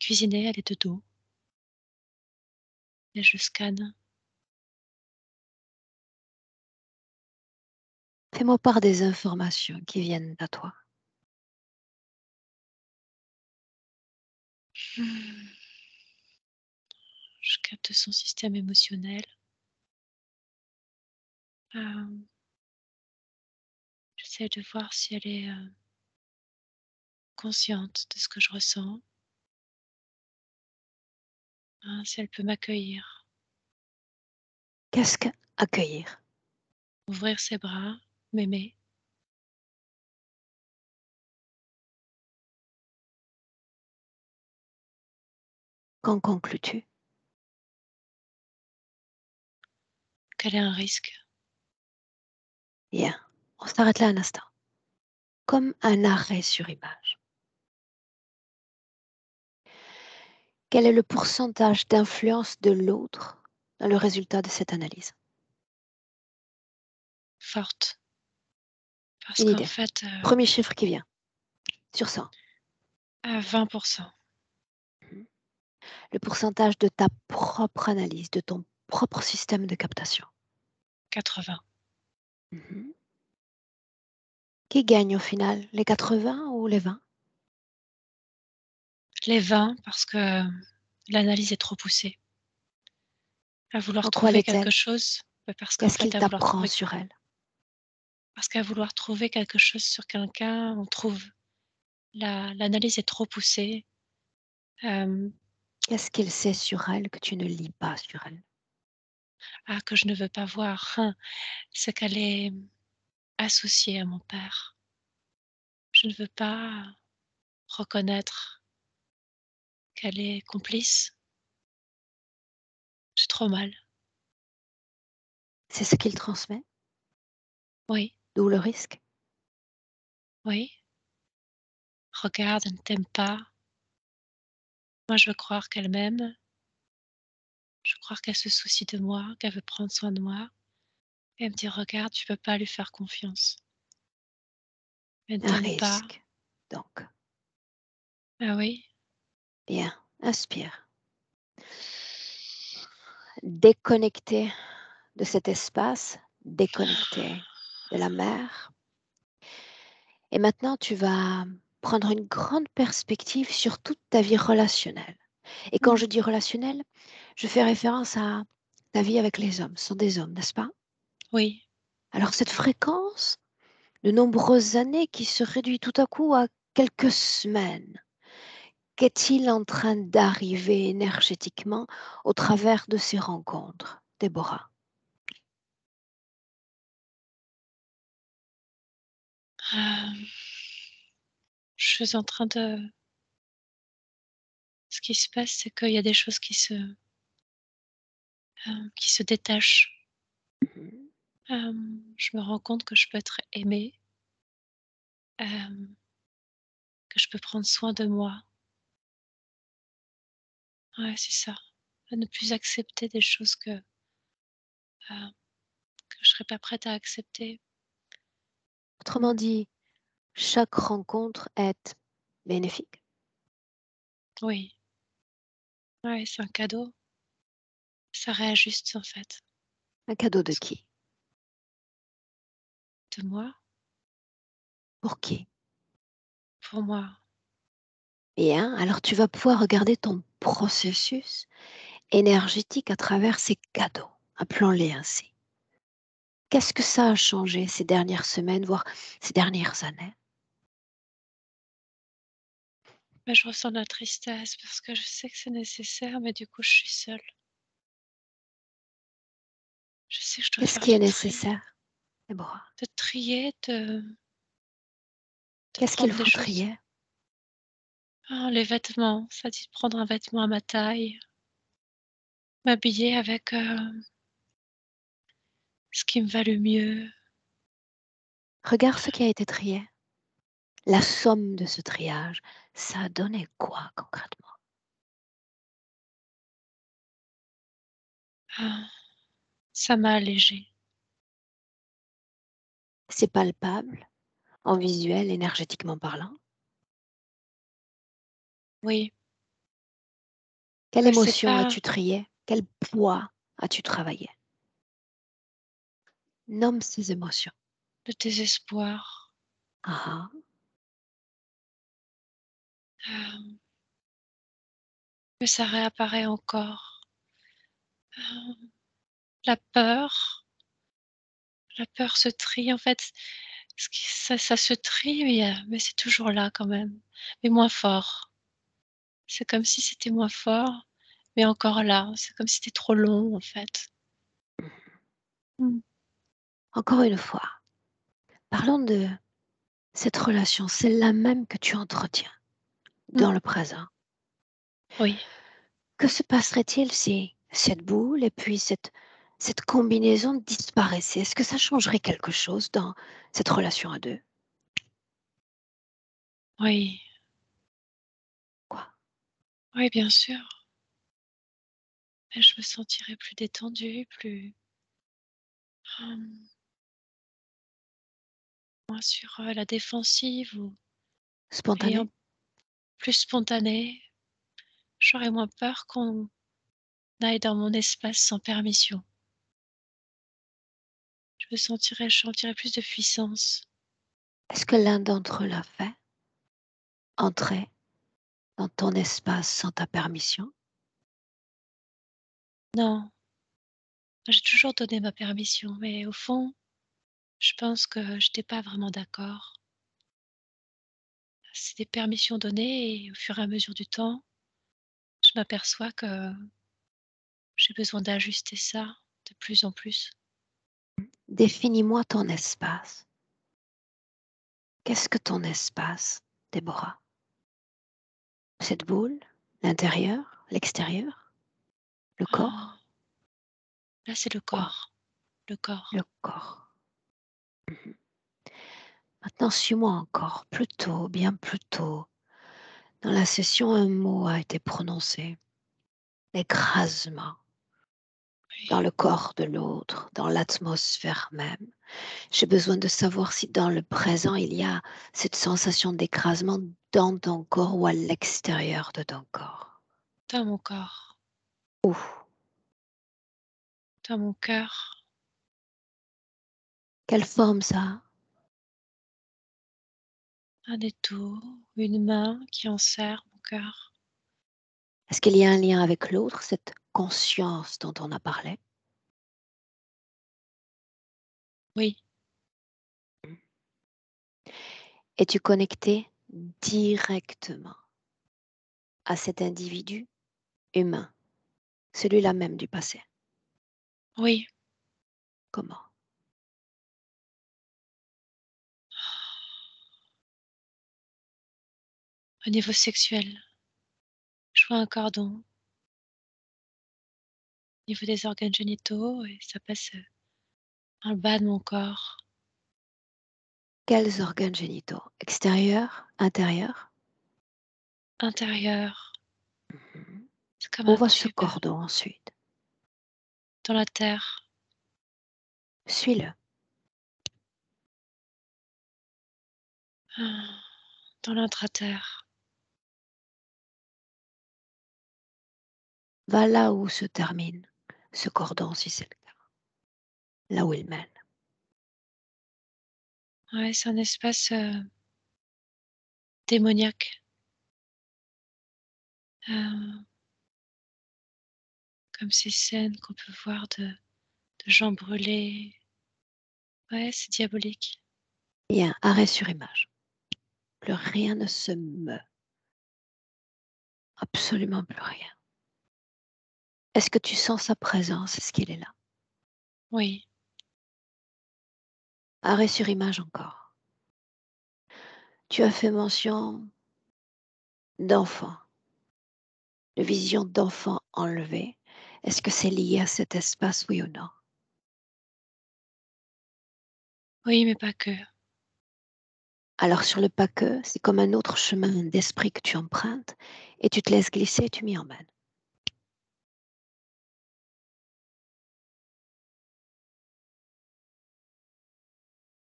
cuisiner, elle est de dos et je scanne. Fais-moi part des informations qui viennent à toi. Mmh, je capte son système émotionnel. Hem, J'essaie de voir si elle est, consciente de ce que je ressens, hein, si elle peut m'accueillir, Qu'est-ce qu'accueillir? ouvrir ses bras, m'aimer. Qu'en conclus-tu? Quel est un risque? Bien. On s'arrête là un instant. Comme un arrêt sur image. Quel est le pourcentage d'influence de l'autre dans le résultat de cette analyse? Forte, parce Une qu'en idée. fait, Premier chiffre qui vient sur 100. à 20%, Mhm. Le pourcentage de ta propre analyse, de ton propre système de captation. 80. Mhm. Qui gagne au final, les 80 ou les 20? Les 20 parce que l'analyse est trop poussée. À vouloir En quoi trouver quelque l'est-elle? chose, parce qu'en Qu'est-ce fait, qu'il t'apprend sur elle? parce qu'à vouloir trouver quelque chose sur quelqu'un, on trouve. L'analyse est trop poussée. Hem, Qu'est-ce qu'il sait sur elle que tu ne lis pas sur elle? que je ne veux pas voir, hein, c'est qu'elle est associée à mon père. Je ne veux pas reconnaître qu'elle est complice. J'ai trop mal. C'est ce qu'il transmet, Oui, d'où le risque. oui. «Regarde, elle ne t'aime pas. Moi, je veux croire qu'elle m'aime. Je veux croire qu'elle se soucie de moi, qu'elle veut prendre soin de moi». Et elle me dit: «Regarde, tu peux pas lui faire confiance. Elle ne Un t'aime pas». risque, donc. Ah oui? Bien, inspire. Déconnecté de cet espace, déconnecté de la mer. Et maintenant, tu vas prendre une grande perspective sur toute ta vie relationnelle. Et quand je Mmh. dis relationnelle, je fais référence à ta vie avec les hommes. Ce sont des hommes, n'est-ce pas? Oui. Alors cette fréquence de nombreuses années qui se réduit tout à coup à quelques semaines, qu'est-il en train d'arriver énergétiquement au travers de ces rencontres, Déborah? Hem, je suis en train de Ce qui se passe, c'est qu'il y a des choses qui se détachent. Mhm. Je me rends compte que je peux être aimée, hem, que je peux prendre soin de moi. Ouais, c'est ça. À ne plus accepter des choses que je serais pas prête à accepter. Autrement Mmh. dit, chaque rencontre est bénéfique. Oui, ouais, c'est un cadeau. Ça réajuste en fait, Un cadeau de qui? de moi, Pour qui? pour moi. Bien, alors tu vas pouvoir regarder ton processus énergétique à travers ces cadeaux, appelons-les ainsi. Qu'est-ce que ça a changé ces dernières semaines, voire ces dernières années? Bah, je ressens de la tristesse parce que je sais que c'est nécessaire, mais du coup, je suis seule. Je sais que je dois Qu'est-ce faire qui est du tri, nécessaire, Déborah? de trier, de Qu'est-ce qu'il prendre des faut choses. trier? Ah, les vêtements, ça dit de prendre un vêtement à ma taille, m'habiller avec, ce qui me va le mieux. Regarde ce qui a été trié. La somme de ce triage, ça a donné quoi concrètement? Ah, ça m'a allégée. C'est palpable, en visuel, énergétiquement parlant? Oui, Quelle c'est émotion pas as-tu trié? Quel poids as-tu travaillé? Nomme ces émotions. le désespoir, Ah ah. hem, mais ça réapparaît encore. Hem, la peur, la peur se trie en fait, ce qui ça se trie, mais c'est toujours là quand même, mais moins fort. C'est comme si c'était moins fort, mais encore là. C'est comme si c'était trop long en fait. Mmh. Encore une fois, parlons de cette relation, celle-là même que tu entretiens Mmh. dans le présent. Oui. Que se passerait-il si cette boule et puis cette combinaison disparaissait? Est-ce que ça changerait quelque chose dans cette relation à 2? Oui. Quoi? Oui, bien sûr. Et je me sentirais plus détendue, plus, hem, moins sur, la défensive ou Spontané? ayant plus spontanée. J'aurais moins peur qu'on aille dans mon espace sans permission. Je sentirais plus de puissance. Est-ce que l'un d'entre eux l'a fait? Entrer dans ton espace sans ta permission? Non, j'ai toujours donné ma permission, mais au fond, je pense que j'étais pas vraiment d'accord. C'est des permissions données et au fur et à mesure du temps, je m'aperçois que j'ai besoin d'ajuster ça de plus en plus. Définis-moi ton espace. Qu'est-ce que ton espace, Déborah? Cette boule? L'intérieur? L'extérieur? Le Ah, corps? là, c'est le Quoi? corps, le Le corps. corps. Mmh. Maintenant suis-moi encore. Plus tôt, bien plus tôt, dans la session, un mot a été prononcé. L'écrasement dans Oui, le corps de l'autre, dans l'atmosphère même. J'ai besoin de savoir si dans le présent, il y a cette sensation d'écrasement dans ton corps ou à l'extérieur de ton corps. dans mon corps, Où? dans mon cœur, Quelle forme ça a? un étau, une main qui enserre mon cœur. Est-ce qu'il y a un lien avec l'autre, cette conscience dont on a parlé? Oui, Es-tu connecté directement à cet individu humain, celui-là même du passé? oui, Comment? au niveau sexuel, je vois un cordon au niveau des organes génitaux et ça passe, dans le bas de mon corps, Quels organes génitaux? Extérieurs? Intérieurs? intérieur. Mhm. C'est comme Où un va ce tube cordon ensuite? dans la terre. Suis-le. Ah, dans l'intraterre. Va là où se termine ce cordon, si c'est le cas, là où il mène. Ouais, c'est un espace, démoniaque, heu, comme ces scènes qu'on peut voir de gens brûlés. Ouais, c'est diabolique. Bien, arrêt sur image. Plus rien ne se meut. Absolument plus rien. Est-ce que tu sens sa présence? Est-ce qu'il est là? Oui, Arrêt sur image encore. Tu as fait mention d'enfants, de vision d'enfants enlevés. Est-ce que c'est lié à cet espace, oui ou non? oui, mais pas que. Alors sur le pas que, c'est comme un autre chemin d'esprit que tu empruntes et tu te laisses glisser et tu m'y emmènes.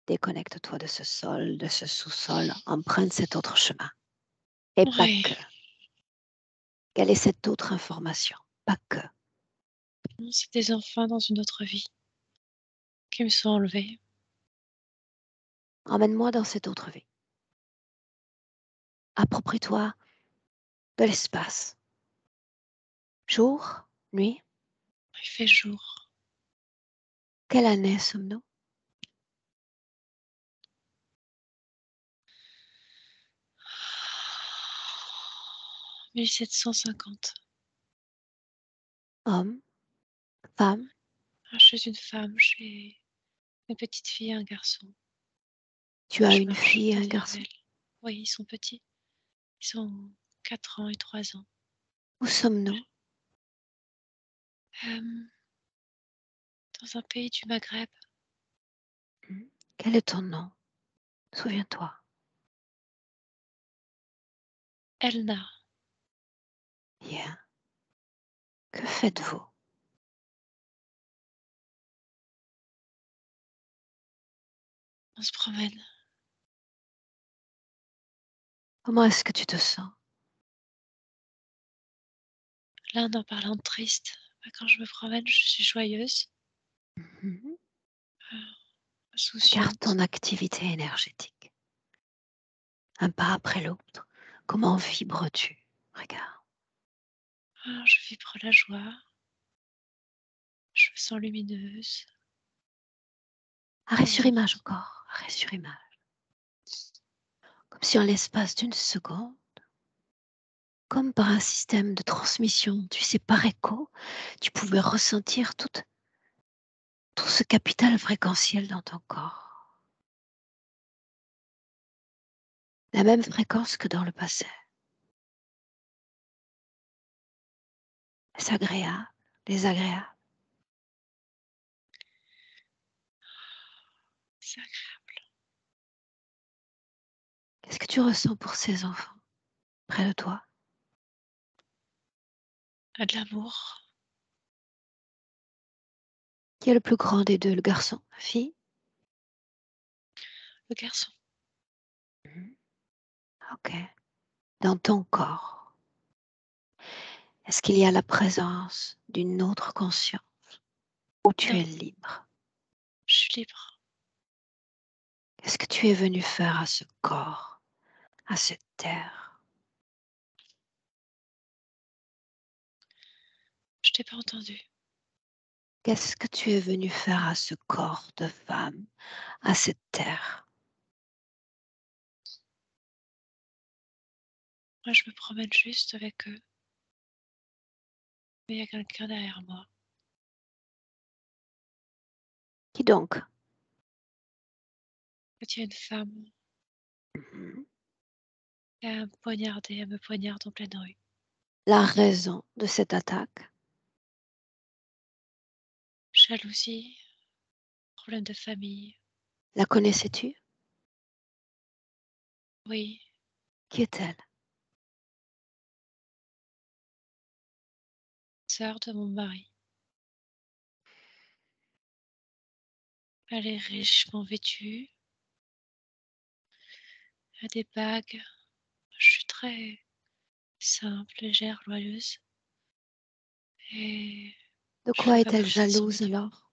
Déconnecte-toi de ce sol, de ce sous-sol, emprunte cet autre chemin. Et pas Oui, que. Quelle est cette autre information? Pas que. c'est des enfants dans une autre vie qui me sont enlevés. Emmène-moi dans cette autre vie. Approprie-toi de l'espace. Jour, nuit, Il fait jour. quelle année sommes-nous? 1750. Homme, femme, Ah, je suis une femme, j'ai une petite fille et un garçon. tu as Je une marche fille et un derrière garçon. elle. Oui, ils sont petits. Ils ont 4 ans et 3 ans. Où sommes-nous? Hem, dans un pays du Maghreb. Hmm. Quel est ton nom? Souviens-toi. Elna. Bien. Que faites-vous? On se promène. Comment est-ce que tu te sens? L'Inde en parlant de triste, bah, quand je me promène, je suis joyeuse, Mhm. Regarde insouciante. ton activité énergétique. Un pas après l'autre. Comment vibres-tu? Regarde. Ah, je vibre la joie, je me sens lumineuse, Arrêt sur image heureuse. encore. Arrêt sur image. Comme si en l'espace d'une seconde, comme par un système de transmission, tu sais, par écho, tu pouvais ressentir tout ce capital fréquentiel dans ton corps. La même fréquence que dans le passé. Est-ce agréable, désagréable? C'est Qu'est-ce que tu ressens pour ces enfants près de toi? de l'amour. Qui est le plus grand des deux, le garçon, la fille? Le garçon, Mhm. Ok. Dans ton corps, est-ce qu'il y a la présence d'une autre conscience où tu non, es libre? je suis libre. Qu'est-ce que tu es venu faire à ce corps, à cette terre? Je t'ai pas entendu. Qu'est-ce que tu es venu faire à ce corps de femme, à cette terre? Moi, je me promène juste avec eux, mais il y a quelqu'un derrière moi. Qui donc? En fait, il y a une femme Mhm. qui a poignardé, elle me poignarde en pleine rue. La raison de cette attaque? Jalousie, problème de famille. La connaissais-tu? Oui, Qui est-elle? sœur de mon mari. Elle est richement vêtue, elle a des bagues. Je suis très simple, légère, joyeuse et De je fais quoi pas est-elle partie de son jalouse milieu. alors?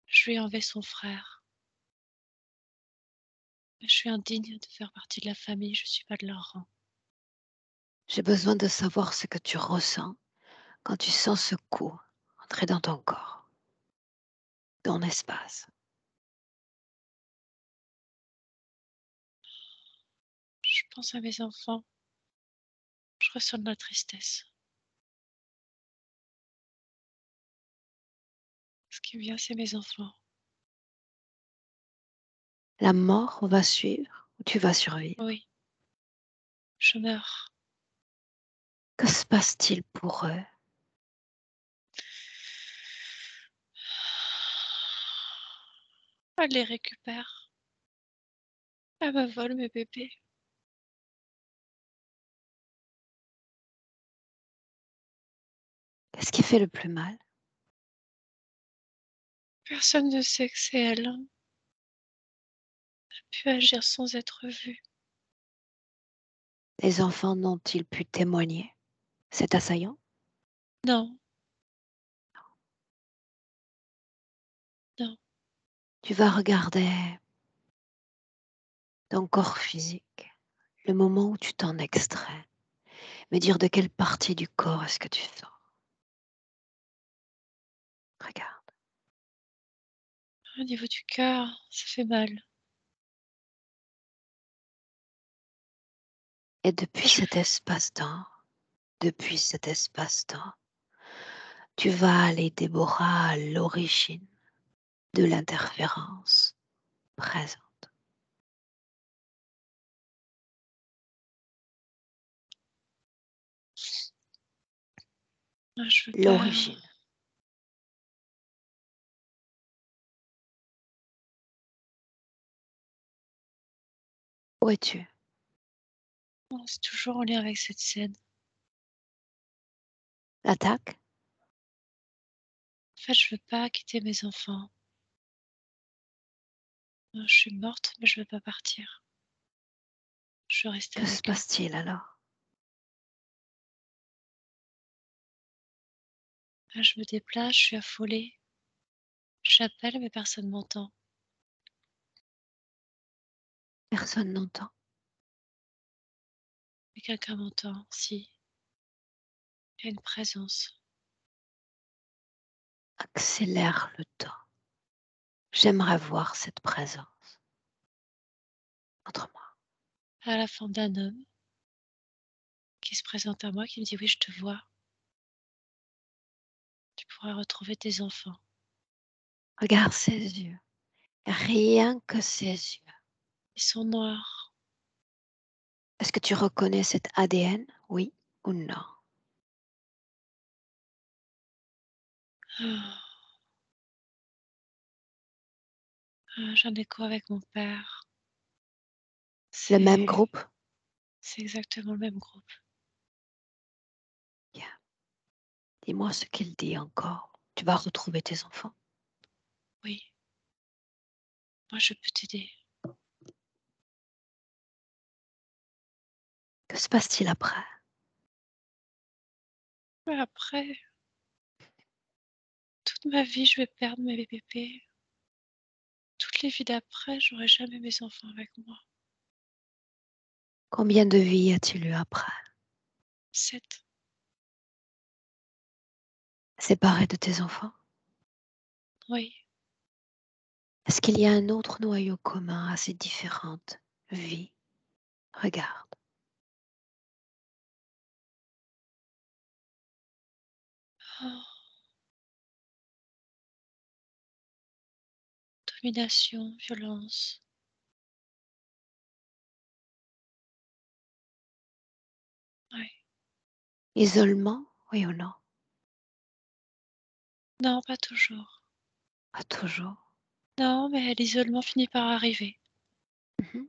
Je lui ai enlevé son frère. Je suis indigne de faire partie de la famille, je suis pas de leur rang. J'ai besoin de savoir ce que tu ressens quand tu sens ce coup entrer dans ton corps, ton espace. Je pense à mes enfants, Je ressens de la tristesse. Ce qui me vient, c'est mes enfants. La mort va suivre ou tu vas survivre? Oui, je meurs. Que se passe-t-il pour eux? Elle les récupère. Elle me vole mes bébés. Qu'est-ce qui fait le plus mal? Personne ne sait que c'est elle. Elle pu agir sans être vue. Les enfants n'ont-ils pu témoigner cet assaillant? Non, non. Tu vas regarder ton corps physique, le moment où tu t'en extrais, me dire de quelle partie du corps est-ce que tu sors. Regarde. Au niveau du cœur, ça fait mal. Et depuis Je cet espace-temps, tu vas aller, Déborah, à l'origine de l'interférence présente. je veux pas. L'origine. Où es-tu? C'est toujours en lien avec cette scène. L'attaque? En fait, je veux pas quitter mes enfants. Non, je suis morte, mais je veux pas partir. Je veux rester Que se avec eux. passe-t-il alors? Je me déplace, je suis affolée. J'appelle, mais personne m'entend. Personne n'entend. Mais quelqu'un m'entend, si. Il y a une présence. Accélère le temps. J'aimerais voir cette présence. Montre-moi. À la fin d'un homme qui se présente à moi, qui me dit: «Oui, je te vois. Tu pourras retrouver tes enfants». Regarde ses yeux. Rien que ses yeux. Ils sont noirs. Est-ce que tu reconnais cet ADN? Oui ou non? Ah, j'ai un écho avec mon père. Le même C'est groupe? c'est exactement le même groupe. Bien. Dis-moi ce qu'il dit encore. Tu vas retrouver tes enfants. Oui, moi je peux t'aider. Que se passe-t-il après? Mais après, toute ma vie, je vais perdre mes bébés. Toutes les vies d'après, j'aurai jamais mes enfants avec moi. Combien de vies as-tu eu après? 7. Séparé de tes enfants? Oui. Est-ce qu'il y a un autre noyau commun à ces différentes vies? Regarde. Oh, domination, violence. Oui. Isolement? Oui ou non? Non, pas toujours. Pas toujours. Non, mais l'isolement finit par arriver. Mhm.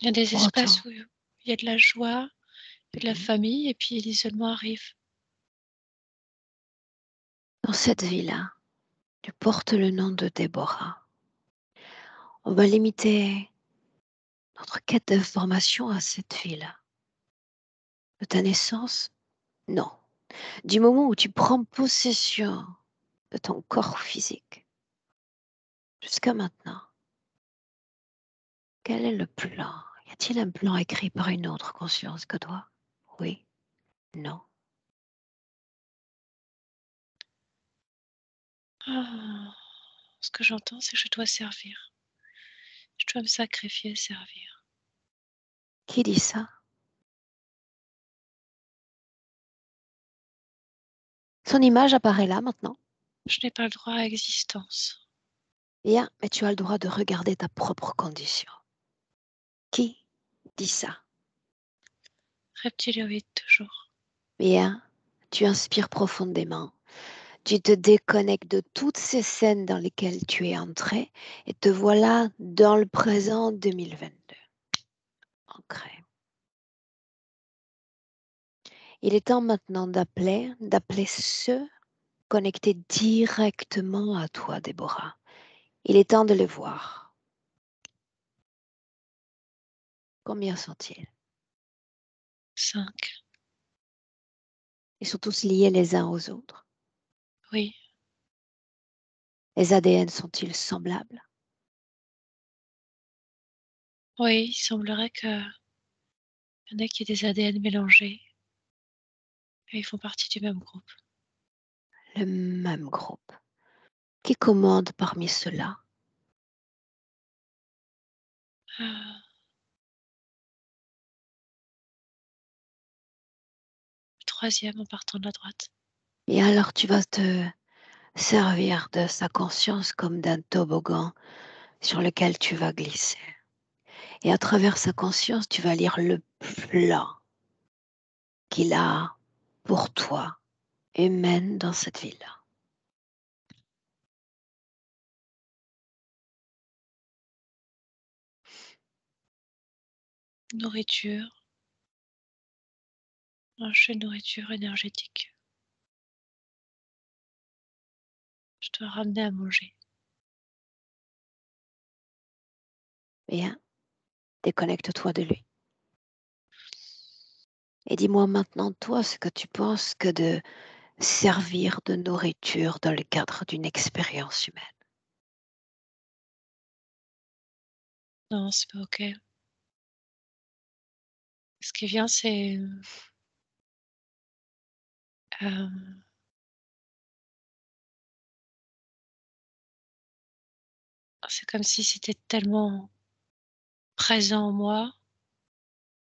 Il y a des Pour autant. espaces où il y a de la joie, il y a de la Mhm. famille et puis l'isolement arrive. Dans cette vie-là, tu portes le nom de Déborah. On va limiter notre quête d'information à cette vie-là. De ta naissance? Non. Du moment où tu prends possession de ton corps physique jusqu'à maintenant, quel est le plan? Y a-t-il un plan écrit par une autre conscience que toi? Oui, non. Ah, ce que j'entends, c'est que je dois servir. Je dois me sacrifier et servir. Qui dit ça? Son image apparaît là maintenant. Je n'ai pas le droit à existence. Bien, mais tu as le droit de regarder ta propre condition. Qui dit ça? Reptiloïde toujours. Bien, tu inspires profondément. Tu te déconnectes de toutes ces scènes dans lesquelles tu es entré et te voilà dans le présent 2022. Ancré. Il est temps maintenant d'appeler ceux connectés directement à toi, Déborah. Il est temps de les voir. Combien sont-ils? 5. Ils sont tous liés les uns aux autres. Oui, Les ADN sont-ils semblables? oui, il semblerait qu'il y en ait qui aient des ADN mélangés. Et ils font partie du même groupe. Le même groupe. Qui commande parmi ceux-là? Le 3e en partant de la droite. Et alors tu vas te servir de sa conscience comme d'un toboggan sur lequel tu vas glisser. Et à travers sa conscience, tu vas lire le plan qu'il a pour toi et mène dans cette vie-là. Nourriture. Un jeu de nourriture énergétique. Je dois ramener à manger. Bien, déconnecte-toi de lui. Et dis-moi maintenant, toi, ce que tu penses que de servir de nourriture dans le cadre d'une expérience humaine. Non, c'est pas OK. Ce qui vient, hem, c'est comme si c'était tellement présent en moi.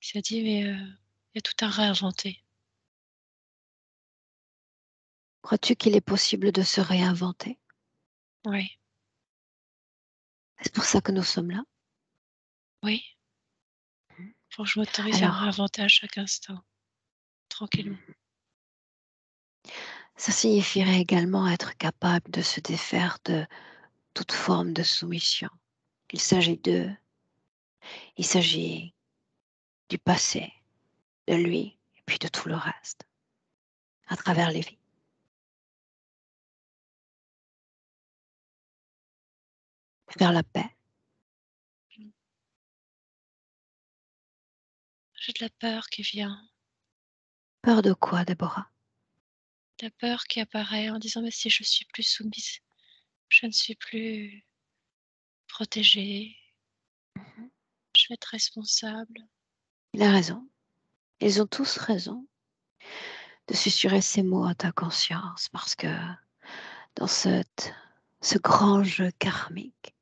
Il s'est dit: «Mais, il y a tout à réinventer». Crois-tu qu'il est possible de se réinventer? Oui, C'est pour ça que nous sommes là. oui, faut que je m'autorise à me Alors, réinventer à chaque instant, tranquillement. ça signifierait également être capable de se défaire de toute forme de soumission. Il s'agit d'eux, il s'agit du passé, de lui, et puis de tout le reste, à travers les vies. Faire la paix. Mmh. J'ai de la peur qui vient, Peur de quoi, Déborah? la peur qui apparaît en disant: «Mais si je suis plus soumise, je ne suis plus protégée, Mhm. je vais être responsable». Il a raison. Ils ont tous raison de susurrer ces mots à ta conscience parce que dans ce grand jeu karmique,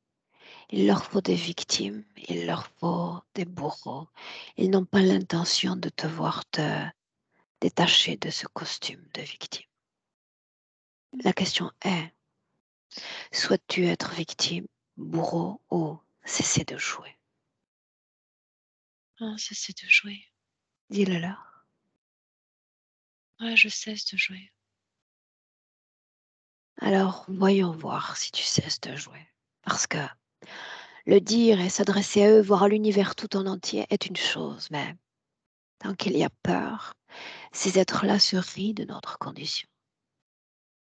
il leur faut des victimes, il leur faut des bourreaux. Ils n'ont pas l'intention de te voir te détacher de ce costume de victime. La question est, souhaites-tu être victime, bourreau ou cesser de jouer? Ah, cesser de jouer. Dis-le leur. Ouais, je cesse de jouer. Alors, voyons voir si tu cesses de jouer. Parce que le dire et s'adresser à eux, voire à l'univers tout en entier, est une chose, mais tant qu'il y a peur, ces êtres-là se rient de notre condition.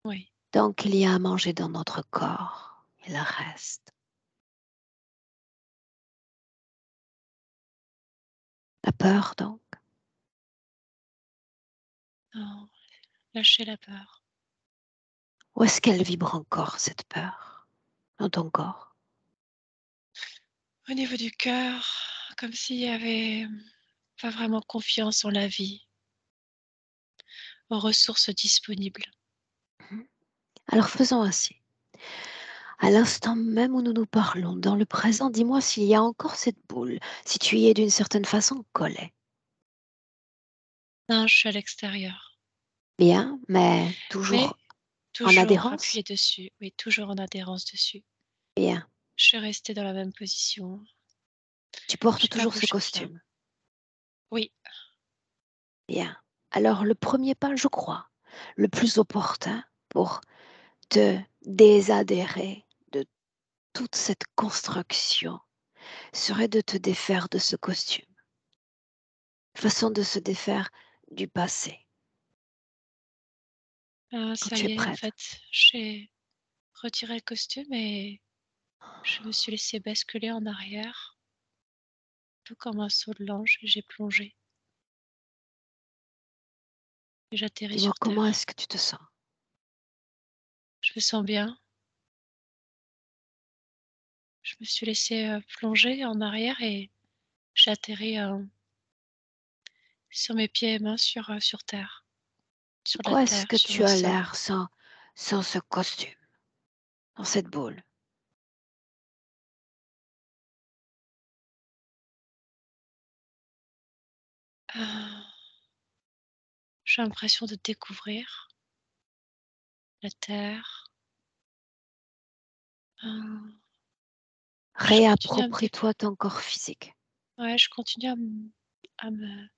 Oui. Tant qu'il y a à manger dans notre corps, il reste. La peur, donc. Non, lâcher la peur. Où est-ce qu'elle vibre encore, cette peur, dans ton corps? Au niveau du cœur, comme s'il y avait pas vraiment confiance en la vie, aux ressources disponibles. Mhm. Alors faisons ainsi. À l'instant même où nous nous parlons, dans le présent, dis-moi s'il y a encore cette boule, si tu y es d'une certaine façon collée. Non, je suis à l'extérieur. Bien, mais mais toujours en toujours adhérence? appuyée dessus, oui, toujours en adhérence dessus. Bien. Je suis restée dans la même position. Tu portes J'ai pas toujours ce bougé de là. costume? Oui, Bien. Alors le premier pas, je crois, le plus opportun pour te désadhérer de toute cette construction serait de te défaire de ce costume. Façon de se défaire du passé, quand ça tu es y est, en prête. fait, j'ai retiré le costume et je me suis laissée basculer en arrière, un peu comme un saut de l'ange et j'ai plongé et j'atterris Dis-moi sur comment terre. est-ce que tu te sens? Je me sens bien. Je me suis laissée, plonger en arrière et j'ai atterri, sur mes pieds et mains sur terre, De sur la quoi est-ce terre, que sur tu un as sol. l'air sans ce costume, dans cette boule? Heu, j'ai l'impression de découvrir la terre. Heu, je continue à me dé Réapproprie-toi ton corps physique. ouais, je continue à me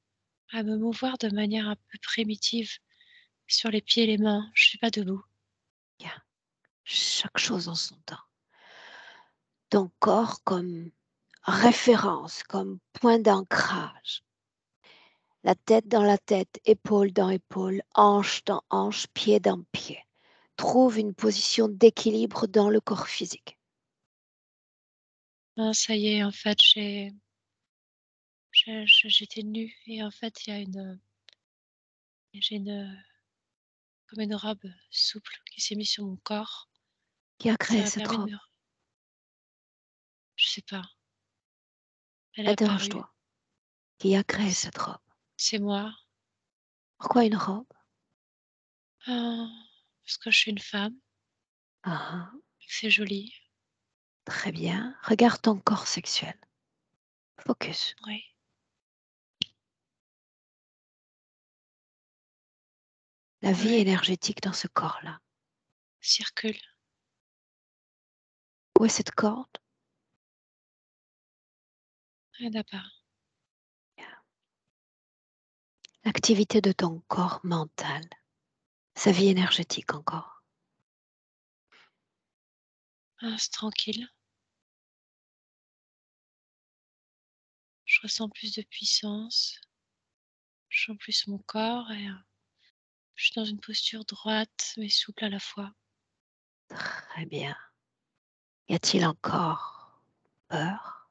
à me mouvoir de manière un peu primitive sur les pieds et les mains. Je suis pas debout. Bien, chaque chose en son temps. Ton corps comme référence, comme point d'ancrage. La tête dans la tête, épaule dans épaule, hanche dans hanche, pied dans pied. Trouve une position d'équilibre dans le corps physique. Non, ça y est, en fait, j'étais nue et en fait, il y a j'ai comme une robe souple qui s'est mise sur mon corps. Qui a Ça créé m'a cette permis de robe? me je sais pas, elle est apparue. Interroge-toi. Qui a créé C'est cette robe? c'est moi. Pourquoi une robe? Ah, parce que je suis une femme Ah, ah, et que c'est joli. très bien. Regarde ton corps sexuel. Focus. Oui, La vie ouais, énergétique dans ce corps-là. circule. Où est cette corde? Il y en a pas. L'activité de ton corps mental. Sa vie énergétique encore. Ah, c'est tranquille. Je ressens plus de puissance. Je sens plus mon corps et je suis dans une posture droite mais souple à la fois. Très bien. Y a-t-il encore peur?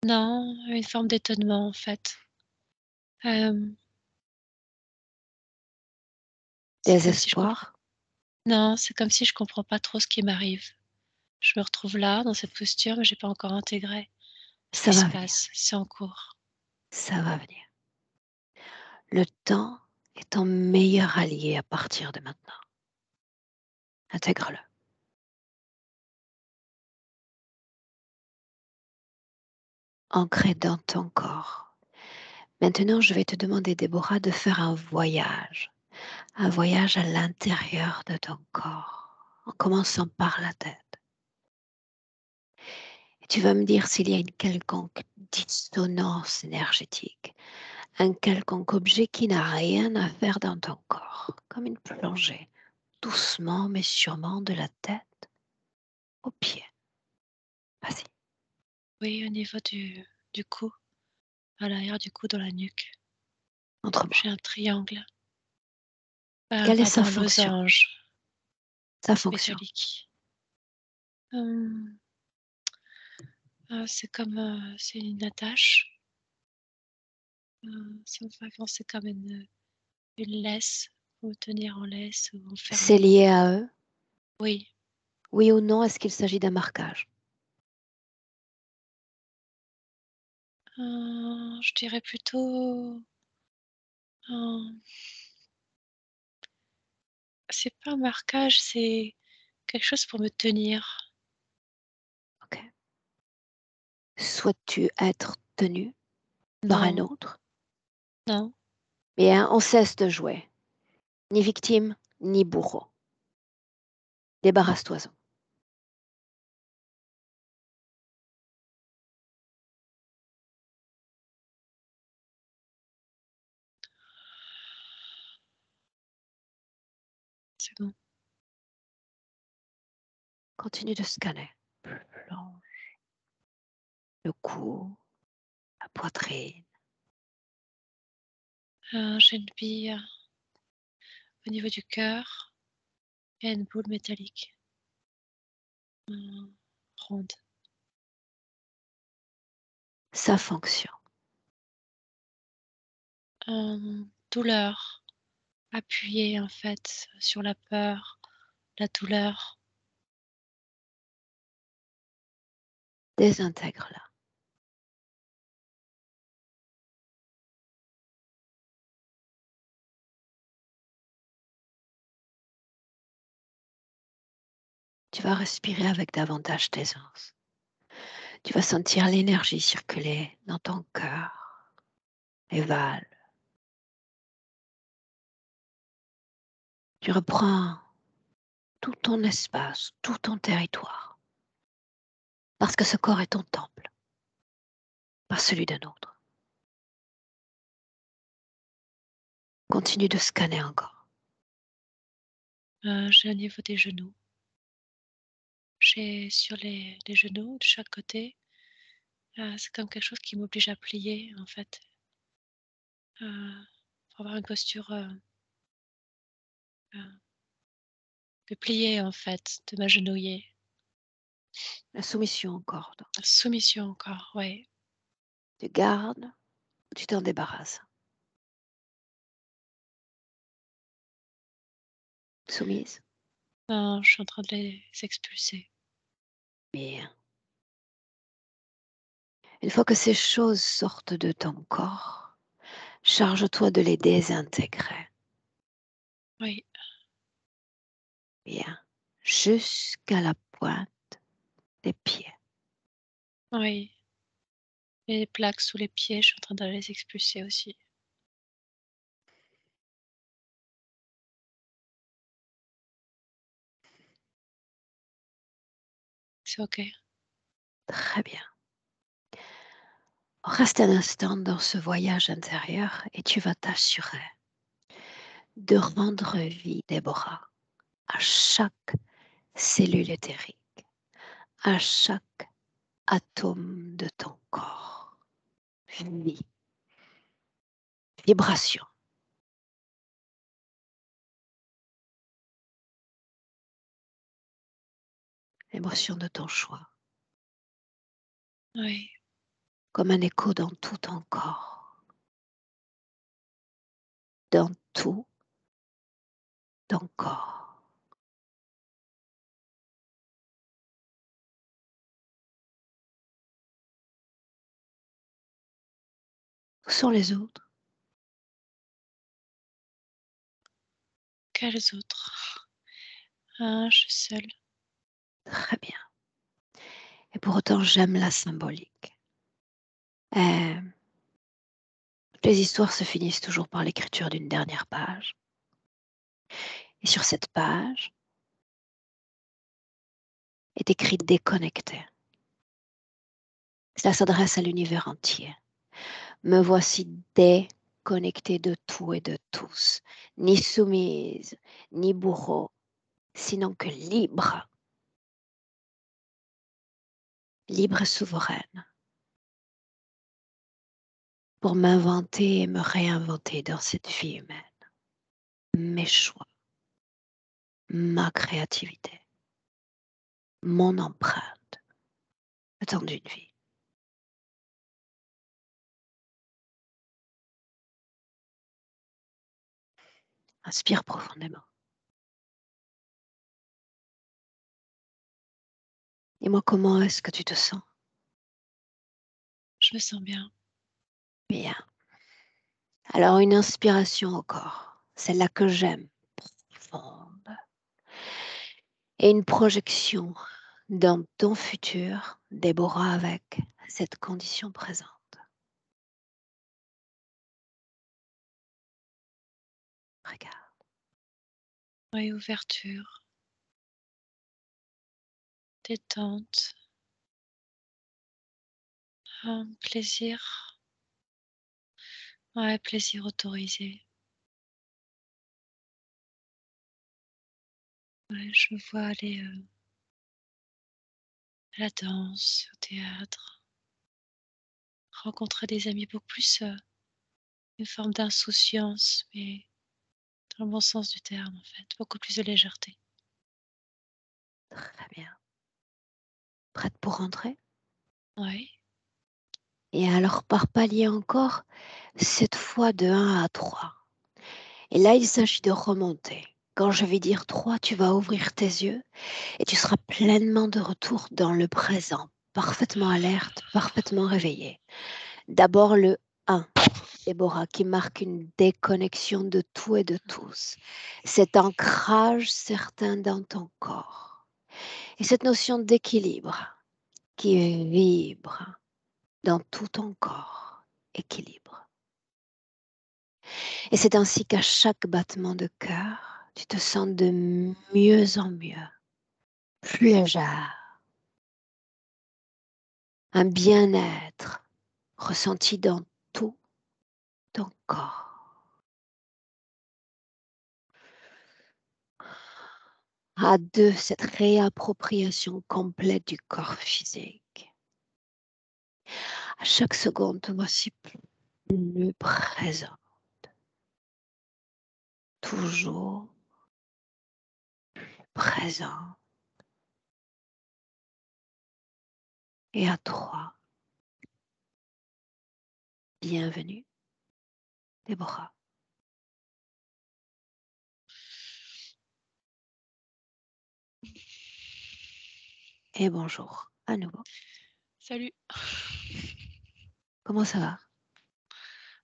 Non, une forme d'étonnement en fait. Hem, c'est comme si je comprends Désespoir? non, c'est comme si je comprends pas trop ce qui m'arrive. Je me retrouve là, dans cette posture, mais j'ai pas encore intégré ce Ça qui se va venir. passe. C'est en cours. Ça va venir. Le temps est ton meilleur allié à partir de maintenant. Intègre-le. Ancré dans ton corps. Maintenant, je vais te demander, Déborah, de faire un voyage à l'intérieur de ton corps, en commençant par la tête. Et tu vas me dire s'il y a une quelconque dissonance énergétique, un quelconque objet qui n'a rien à faire dans ton corps, comme une plongée, doucement mais sûrement de la tête aux pieds. Vas-y, Oui, au niveau du cou, à l'arrière du cou, dans la nuque. montre-moi. J'ai un triangle, Quelle est pardon, sa un fonction? losange Sa fonction. métallique. Hem, c'est comme, c'est une attache, ça me fait penser comme une laisse, pour me tenir en laisse ou C'est enfermée. lié à eux? Oui, Oui ou non, est-ce qu'il s'agit d'un marquage? je dirais plutôt, un c'est pas un marquage, c'est quelque chose pour me tenir. Ok. Souhaites-tu être tenu par un Non, autre? non, Bien, on cesse de jouer. Ni victime, ni bourreau. Débarrasse-toi-en. C'est bon. Continue de scanner. Plonge le cou, la poitrine. J'ai une bille au niveau du cœur et une boule métallique, ronde. Ça fonctionne. Douleur, appuyée en fait sur la peur, la douleur. Désintègre-la. Tu vas respirer avec davantage d'aisance. Tu vas sentir l'énergie circuler dans ton cœur, les valves. Tu reprends tout ton espace, tout ton territoire. Parce que ce corps est ton temple, pas celui d'un autre. Continue de scanner encore. J'ai au niveau des genoux. J'ai sur les genoux de chaque côté, c'est comme quelque chose qui m'oblige à plier en fait, pour avoir une posture, heu, de plier en fait, de m'agenouiller. La soumission encore. Donc, Soumission encore, ouais. tu gardes, tu t'en débarrasses. Soumise. Non, je suis en train de les expulser. Bien. Une fois que ces choses sortent de ton corps, charge-toi de les désintégrer. Oui, Bien. Jusqu'à la pointe des pieds. oui. Et les plaques sous les pieds, je suis en train de les expulser aussi. C'est OK. Très bien. Reste un instant dans ce voyage intérieur et tu vas t'assurer de rendre vie, Déborah, à chaque cellule éthérique, à chaque atome de ton corps. Vie, vibration. L'émotion de ton choix, Oui, comme un écho dans tout ton corps, dans tout ton corps. Où sont les autres? quels autres? Je suis seule. Très bien. Et pour autant, j'aime la symbolique. Euh, les histoires se finissent toujours par l'écriture d'une dernière page. Et sur cette page est écrit déconnecté. Cela s'adresse à l'univers entier. Me voici déconnectée de tout et de tous, ni soumise, ni bourreau, sinon que libre, libre et souveraine, pour m'inventer et me réinventer dans cette vie humaine. Mes choix, ma créativité, mon empreinte, le temps d'une vie. Inspire profondément. Dis-moi comment est-ce que tu te sens? Je me sens bien. Bien. Alors une inspiration encore, celle-là que j'aime, profonde. Et une projection dans ton futur, Déborah, avec cette condition présente. Regarde. Oui, ouverture, détente, plaisir. Ouais, plaisir autorisé. Ouais, je me vois aller, à la danse, au théâtre, rencontrer des amis, beaucoup plus, une forme d'insouciance, mais dans le bon sens du terme, en fait, beaucoup plus de légèreté. Très bien. Prête pour rentrer? Ouais, Et alors par palier encore, cette fois de 1 à 3. Et là, il s'agit de remonter. Quand je vais dire 3, tu vas ouvrir tes yeux et tu seras pleinement de retour dans le présent, parfaitement alerte, parfaitement réveillé. D'abord le 1, Déborah, qui marque une déconnexion de tout et de tous. Cet ancrage certain dans ton corps. Et cette notion d'équilibre qui vibre dans tout ton corps. Équilibre. Et c'est ainsi qu'à chaque battement de cœur, tu te sens de mieux en mieux, plus légère, un bien-être ressenti dans tout ton corps. À deux, cette réappropriation complète du corps physique. À chaque seconde, te voici plus présent, toujours présent. Et à trois, bienvenue, Déborah. Et bonjour à nouveau. salut. Comment ça va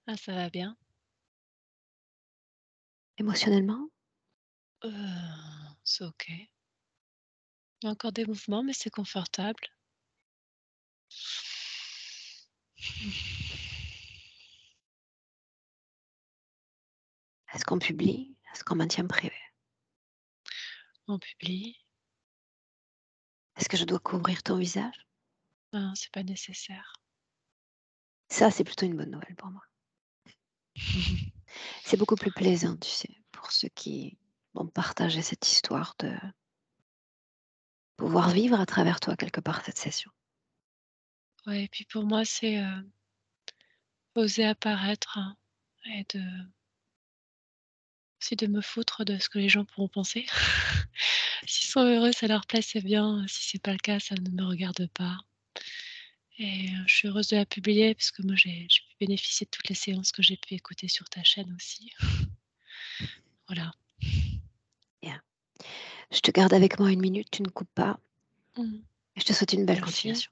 Ah, ça va bien? émotionnellement? Heu, c'est OK. Il y a encore des mouvements, mais c'est confortable. Est-ce qu'on publie? Est-ce qu'on maintient privé? On publie. Est-ce que je dois couvrir ton visage? Non, c'est pas nécessaire. Ça, c'est plutôt une bonne nouvelle pour moi. C'est beaucoup plus plaisant, tu sais, pour ceux qui vont partager cette histoire de pouvoir vivre à travers toi quelque part cette session. Ouais et puis pour moi, c'est, oser apparaître, hein, et aussi de me foutre de ce que les gens pourront penser. S'ils sont heureux, ça leur plaît, c'est bien. Si c'est pas le cas, ça ne me regarde pas et je suis heureuse de la publier parce que moi j'ai pu bénéficier de toutes les séances que j'ai pu écouter sur ta chaîne aussi. Voilà. Bien. Je te garde avec moi 1 minute, tu ne coupes pas Mmh. et je te souhaite une belle Merci. continuation.